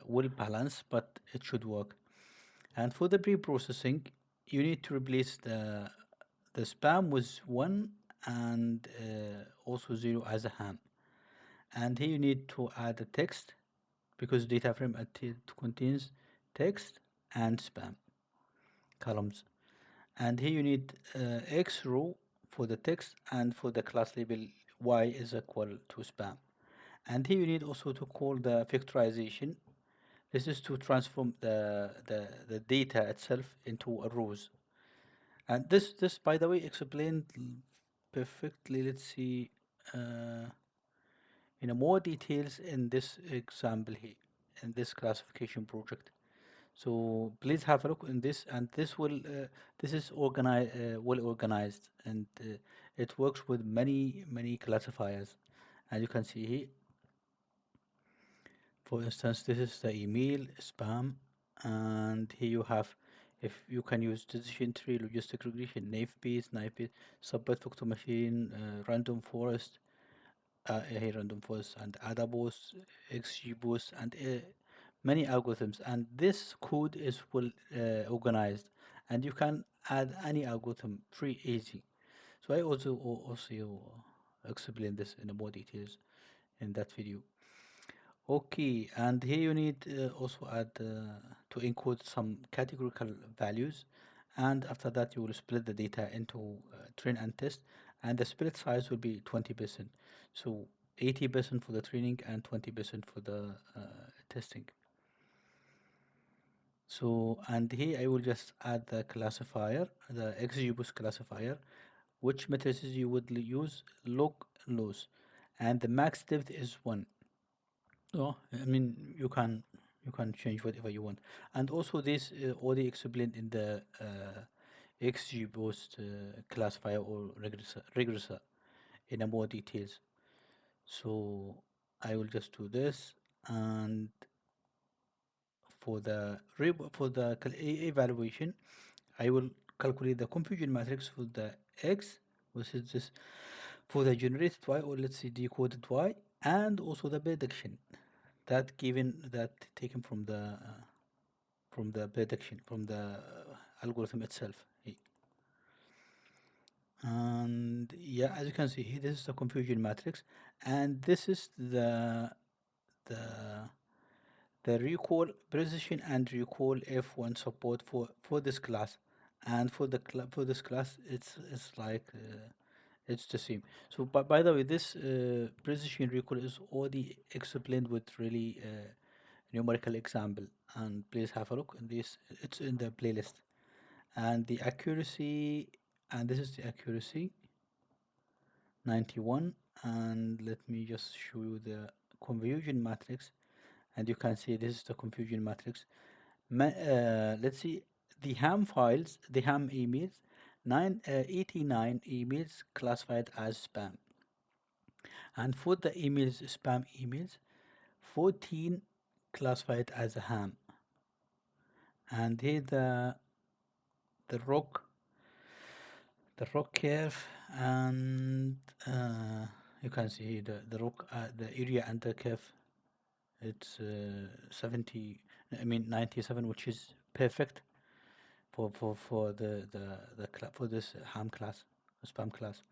well balanced, but it should work. And for the pre-processing, you need to replace the spam with 1 and also 0 as a ham. And here you need to add a text because data frame contains text and spam columns. And here you need X row for the text, and for the class label Y is equal to spam. And here you need also to call the factorization. This is to transform the data itself into a rows. And this by the way explained perfectly. Let's see in a more details in this example here in this classification project. So please have a look in this, and this is organized, well organized, and it works with many classifiers, as you can see here. For instance, this is the email spam, and here you have if you can use decision tree, logistic regression, naive Bayes, subset vector machine, random forest, random forest, and AdaBoost, XGBoost, and many algorithms. And this code is well organized, and you can add any algorithm pretty easy. So I also explain this in more details in that video. Okay, and here you need also add to encode some categorical values, and after that you will split the data into train and test, and the split size will be 20%. So 80% for the training and 20% for the testing. So, and here I will just add the classifier, the XGBoost classifier, which matrices you would use log loss, and the max depth is 1. Oh, I mean, you can change whatever you want, and also this already explained in the XGBoost classifier or regressor in a more details. So I will just do this, and for the evaluation, I will calculate the confusion matrix for the x, which is this for the generated y, or let's say decoded y, and also the prediction that given that taken from the prediction from the algorithm itself. And yeah, as you can see here, this is the confusion matrix, and this is the the recall precision and recall F1 support for this class, and for this class it's like it's the same. So by the way, this precision recall is already explained with really numerical example, and please have a look in this. It's in the playlist. And the accuracy, and this is the accuracy 91. And let me just show you the confusion matrix, and you can see this is the confusion matrix. Let's see the ham files, the ham emails, 89 emails classified as spam, and for the emails, spam emails, 14 classified as a ham. And here the rock the rock curve, and you can see the rock the area under curve. It's 70, I mean 97, which is perfect for for this ham class, spam class.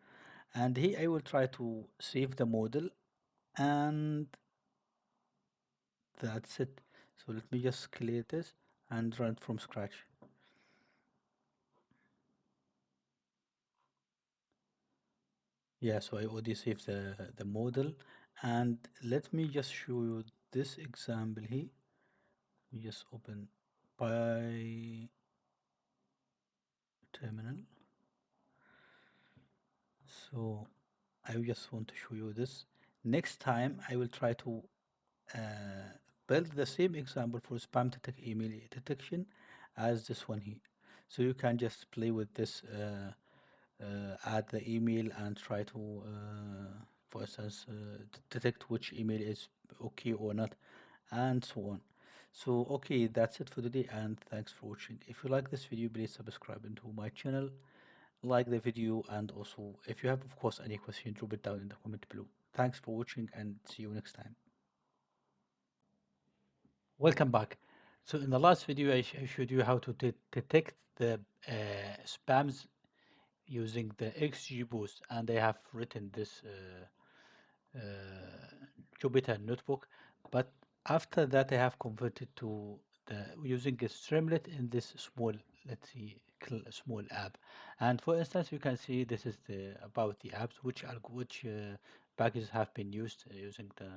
And here I will try to save the model, and that's it. So let me just clear this and run it from scratch. Yeah, so I already saved the model, and let me just show you this example here. We just open Py terminal. So I just want to show you this. Next time I will try to build the same example for spam email detection as this one here. So you can just play with this, add the email and try to, for instance, detect which email is okay or not, and so on. So okay, that's it for today, and thanks for watching. If you like this video, please subscribe into my channel, like the video, and also if you have of course any question, drop it down in the comment below. Thanks for watching, and see you next time. Welcome back. So in the last video, I showed you how to detect the spams using the XGBoost, and I have written this Jupyter notebook. But after that, I have converted to the using a Streamlit in this small, let's see, small app. And for instance, you can see this is the about the apps which packages have been used using the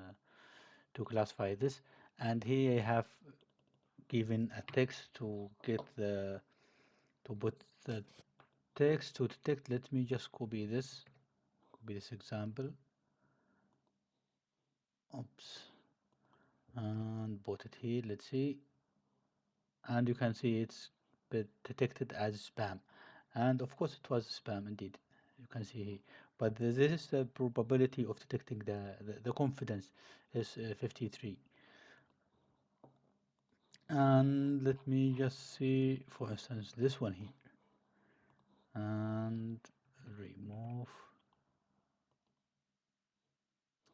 to classify this. And here I have given a text to get the to put the text to detect. Let me just copy this example. Oops, and put it here. Let's see, and you can see it's been detected as spam, and of course it was spam indeed. You can see here, but this is the probability of detecting the confidence is 53. And let me just see, for instance, this one here, and remove.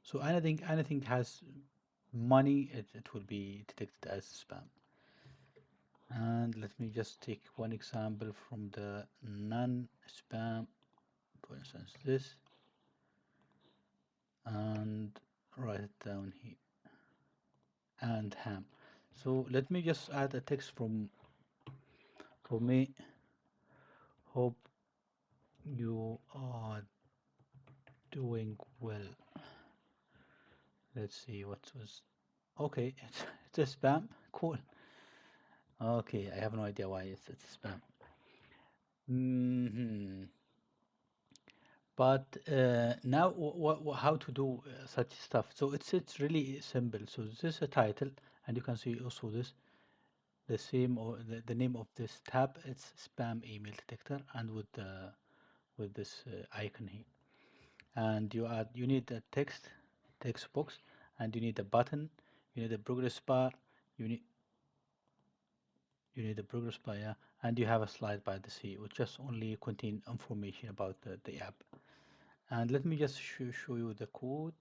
So anything has money, it will be detected as spam. And let me just take one example from the non-spam, for instance this, and write it down here, and ham. So let me just add a text from, for me, hope you are doing well. Let's see what was, okay, it's a spam, cool. Okay, I have no idea why it's spam. But now, how to do such stuff? So it's really simple. So this is a title, and you can see also this, the same, or the name of this tab. It's spam email detector, and with this icon here. And you need a text box, and you need a button, you need a progress bar, you need you need a progress bar, yeah, and you have a slide by the sea, which just only contain information about the app. And let me just show you the code.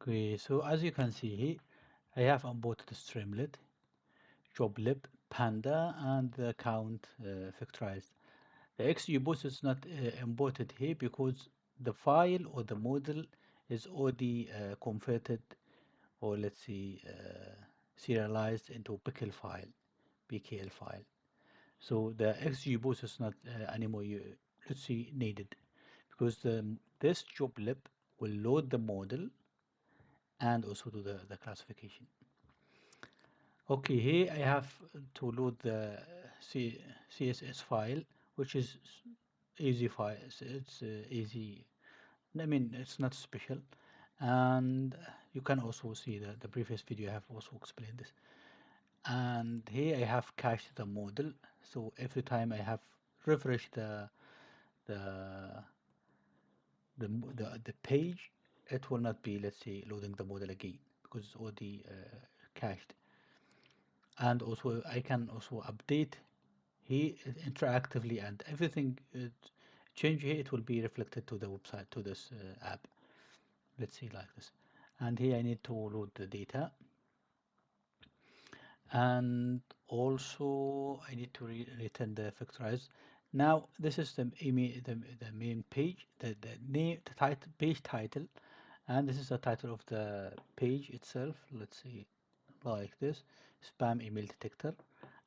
Okay, so as you can see here, I have imported Streamlit, joblib, panda, and the count factorized. The XGBoost is not imported here because the file or the model is already converted, or let's see, serialized into PKL file. So the XGBoost is not anymore, let's see, needed, because this joblib will load the model and also do the classification. Okay, here I have to load the CSS file, which is easy file. It's easy. I mean, it's not special. And you can also see the previous video, I have also explained this. And here I have cached the model. So every time I have refreshed the the page, it will not be, let's say, loading the model again because it's already cached. And also I can also update here interactively, and everything change here, it will be reflected to the website, to this app. Let's see like this. And here I need to load the data, and also I need to return the factorized. Now this is the main page, the name, the title, page title, and this is the title of the page itself. Let's see, like this, spam email detector,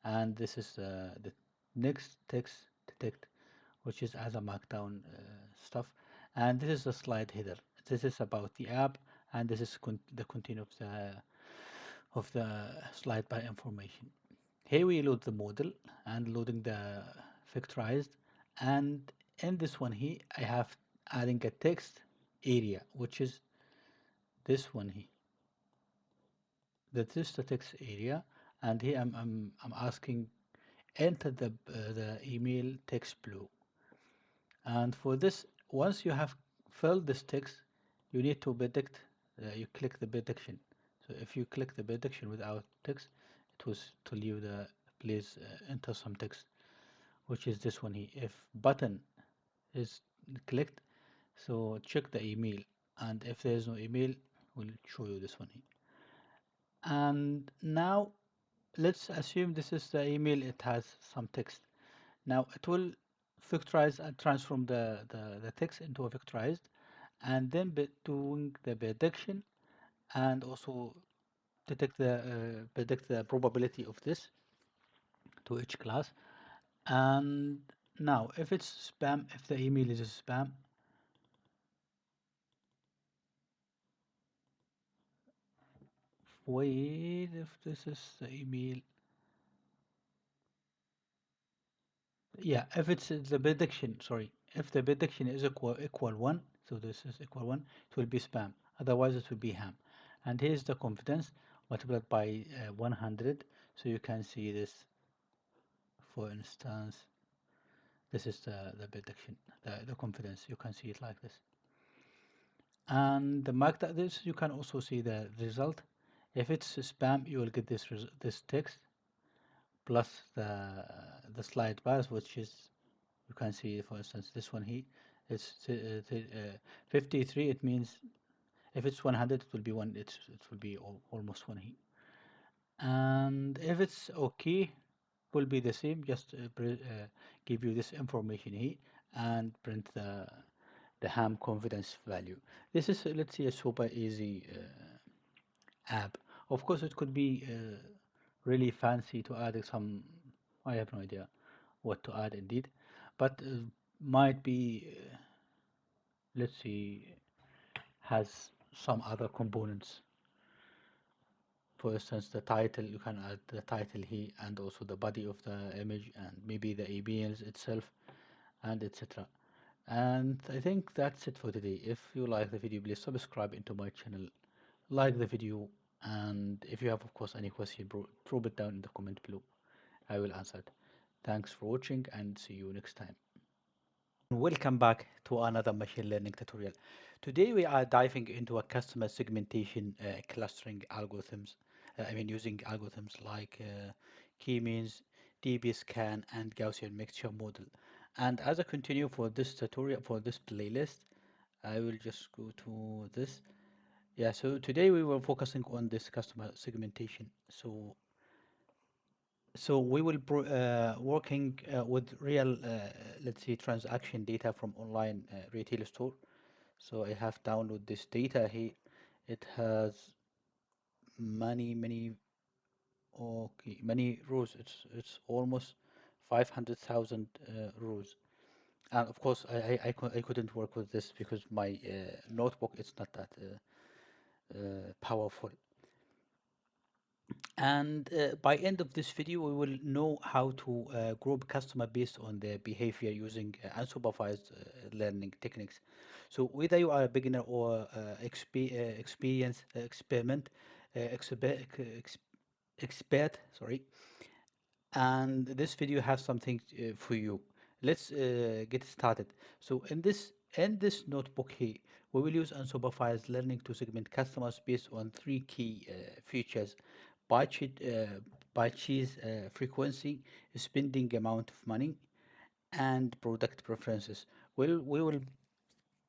and this is the next text detect, which is as a markdown stuff, and this is the slide header. This is about the app, and this is the content of the slide by information. Here we load the model and loading the factorized, and in this one here I have adding a text area, which is this one here. That is the text area, and here I'm asking enter the email text below. And for this, once you have filled this text, you need to predict. You click the prediction. So if you click the prediction without text, it was tell you the please enter some text, which is this one here. If button is clicked, so check the email, and if there is no email, we'll show you this one here. And now let's assume this is the email, it has some text. Now it will factorize and transform the text into a factorized, and then doing the prediction, and also predict the probability of this to each class. And now if it's spam, if the email is a spam, wait, if this is the email, yeah, if it's the prediction, sorry, if the prediction is equal 1, so this is equal 1, it will be spam, otherwise it will be ham. And here's the confidence multiplied by 100, so you can see this. For instance, this is the prediction, the confidence, you can see it like this. And the mark that this, you can also see the result. If it's spam, you will get this text plus the slide bars, which is, you can see, for instance, this one here. It's 53. It means if it's 100, it will be one. It will be almost one here. And if it's okay, will be the same. Just give you this information here and print the ham confidence value. This is, let's say, a super easy app. Of course, it could be really fancy to add some. I have no idea what to add indeed, but might be, let's see, has some other components. For instance, the title, you can add the title here and also the body of the image and maybe the ABNs itself and etc. And I think that's it for today. If you like the video, please subscribe into my channel, like the video, and if you have, of course, any question, drop it down in the comment below. I will answer it. Thanks for watching and see you next time. Welcome back to another machine learning tutorial. Today we are diving into a customer segmentation clustering algorithms. Using algorithms like KMeans, DBSCAN, and Gaussian mixture model. And as I continue for this tutorial, for this playlist, I will just go to this. Yeah, so today we were focusing on this customer segmentation. So we will working with real, let's say, transaction data from online retail store. So I have downloaded this data here. It has many, okay, many rows. It's almost 500,000 rows. And of course, I couldn't work with this because my notebook is not that powerful. And by end of this video, we will know how to group customer based on their behavior using unsupervised learning techniques. So whether you are a beginner or experienced expert, sorry, and this video has something for you. Let's get started. So in this notebook here, we will use unsupervised learning to segment customers based on three key features: purchase frequency, spending amount of money, and product preferences. We will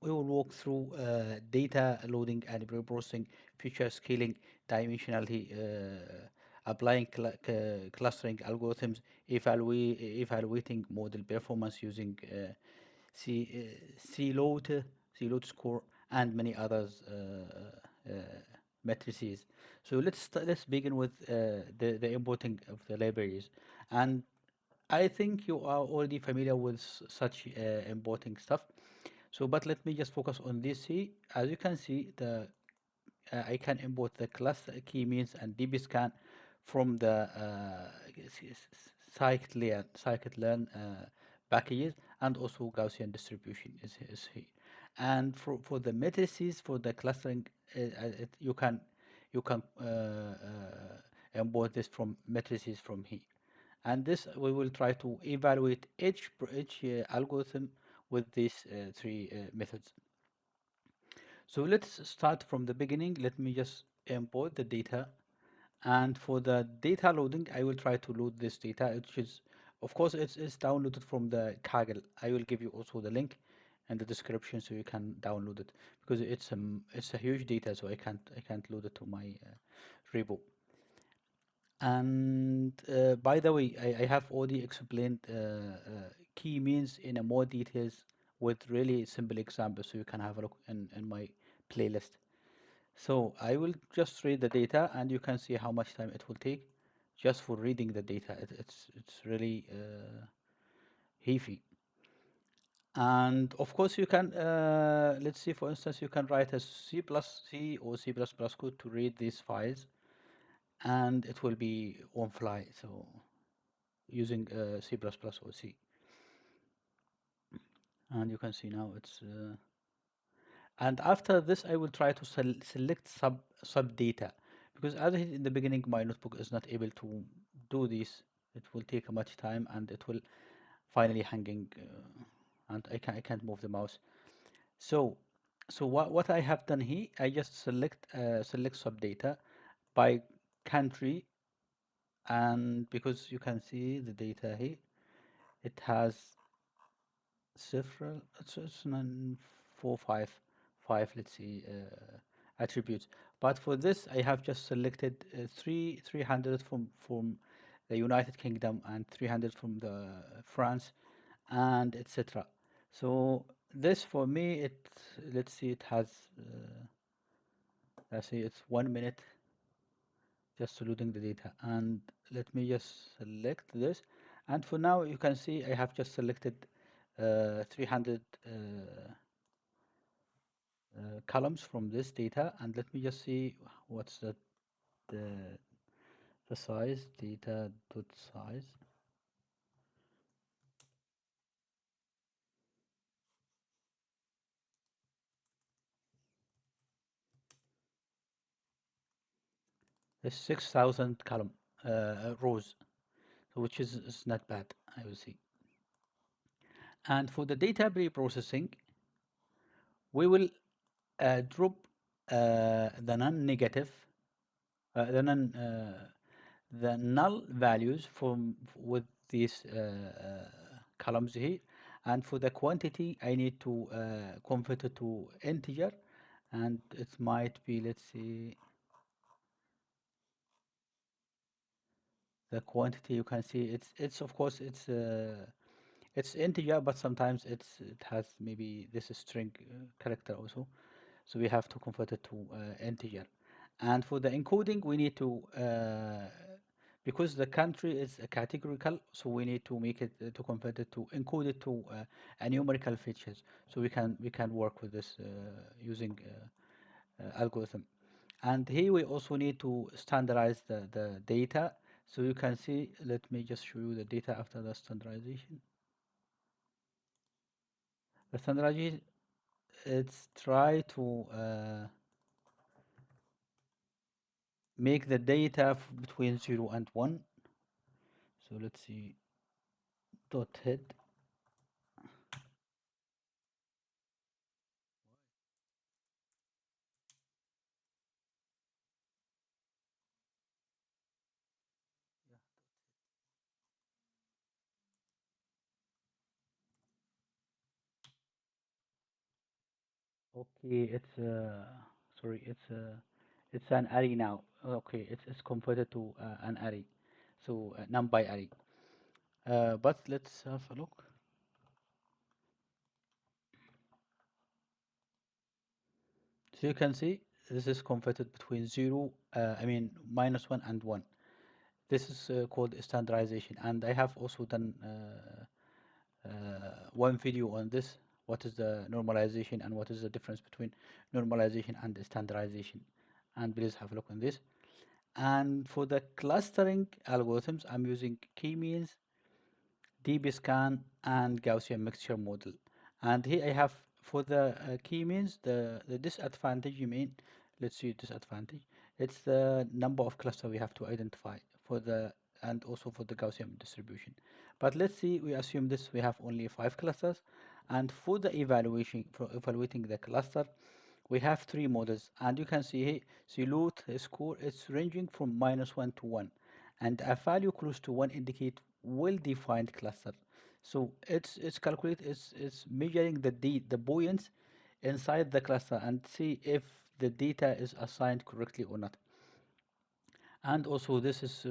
walk through data loading and pre-processing, feature scaling, dimensionality, applying clustering algorithms, evaluating model performance using C, C-load, C-load score, and many others matrices. So let's begin with the importing of the libraries, and I think you are already familiar with such importing stuff. So, but let me just focus on this here. As you can see, I can import the class KMeans and DBSCAN from the scikit-learn packages, and also Gaussian distribution is here. And for the matrices, for the clustering, you can import this from matrices from here. And this we will try to evaluate each algorithm with these three methods. So let's start from the beginning. Let me just import the data. And for the data loading, I will try to load this data. Which is, of course, it's downloaded from the Kaggle. I will give you also the link in the description so you can download it, because it's a huge data, so I can't load it to my repo. And by the way, I have already explained key means in a more details with really simple examples, so you can have a look in my playlist. So I will just read the data, and you can see how much time it will take just for reading the data. It's really heavy. And of course, you can let's see, for instance, you can write a C or C++ code to read these files, and it will be on fly. So using C++ or C. And you can see now it's and after this I will try to select sub data, because as I said in the beginning, my notebook is not able to do this. It will take much time, and it will finally hanging and I can't move the mouse. So So what I have done here, I just select subdata by country, and because you can see the data here, it has several, it's nine, four, five, let's see, attributes. But for this, I have just selected 300 from the United Kingdom and 300 from the France, and etc. So this for me, let's see, it has, let's see, it's 1 minute just loading the data. And let me just select this. And for now, you can see I have just selected 300 columns from this data. And let me just see what's the, the size, data dot size. It's 6,000 column rows, which is not bad, I will see. And for the data pre-processing, we will drop the non-negative, the non the null values from with these columns here, and for the quantity I need to convert it to integer, and it might be, let's see, the quantity. You can see it's of course it's integer, but sometimes it has maybe this string character also, so we have to convert it to integer. And for the encoding, we need to because the country is a categorical, so we need to make it to convert it to encode it to a numerical features. So we can work with this using algorithm. And here we also need to standardize the data. So you can see, let me just show you the data after the standardization. The standardization, it's try to make the data between 0 and 1. So let's see, dot head. Okay, it's sorry, it's an array now. Okay, it's converted to an array, so numpy array. But let's have a look. So you can see this is converted between zero, I mean -1 and 1. This is called standardization, and I have also done one video on this. What is the normalization and what is the difference between normalization and standardization? And please have a look on this. And for the clustering algorithms, I'm using KMeans, DBSCAN, and Gaussian mixture model. And here I have for the KMeans, the disadvantage, you mean, let's see disadvantage. It's the number of cluster we have to identify for the, and also for the Gaussian distribution. But let's see, we assume this, we have only 5 clusters. And for the evaluation, for evaluating the cluster, we have 3 models, and you can see here salute score, it's ranging from -1 to 1, and a value close to 1 indicate well defined cluster. So it's calculate, it's measuring the buoyance inside the cluster and see if the data is assigned correctly or not. And also this is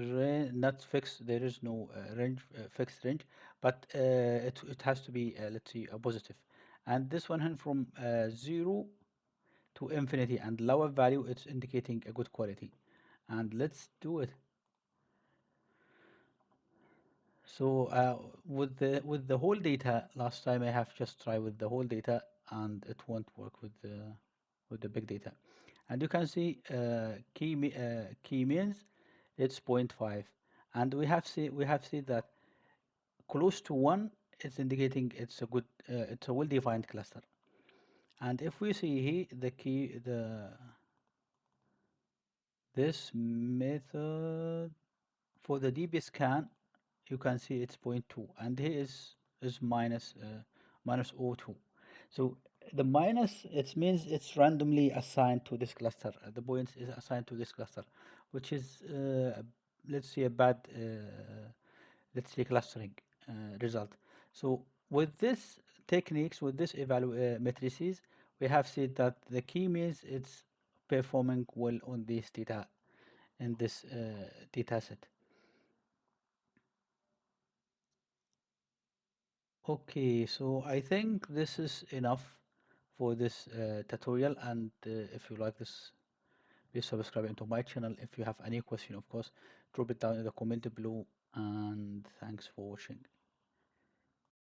not fixed, there is no range, fixed range, but it has to be, let's see, a positive. And this one from 0 to infinity and lower value, it's indicating a good quality. And let's do it. So with the whole data, last time I have just tried with the whole data and it won't work with the big data. And you can see key means it's 0.5, and we have seen that close to 1 is indicating it's a good it's a well-defined cluster. And if we see here the key the this method for the DBSCAN, you can see it's 0.2, and here is minus 0.02. So The minus, it means it's randomly assigned to this cluster. The points is assigned to this cluster, which is, let's say, a bad, let's say, clustering result. So with this techniques, with this matrices, we have seen that the key means it's performing well on this data, in this data set. Okay, so I think this is enough for this tutorial, and if you like this, please subscribe into my channel. If you have any question, of course, drop it down in the comment below, and thanks for watching.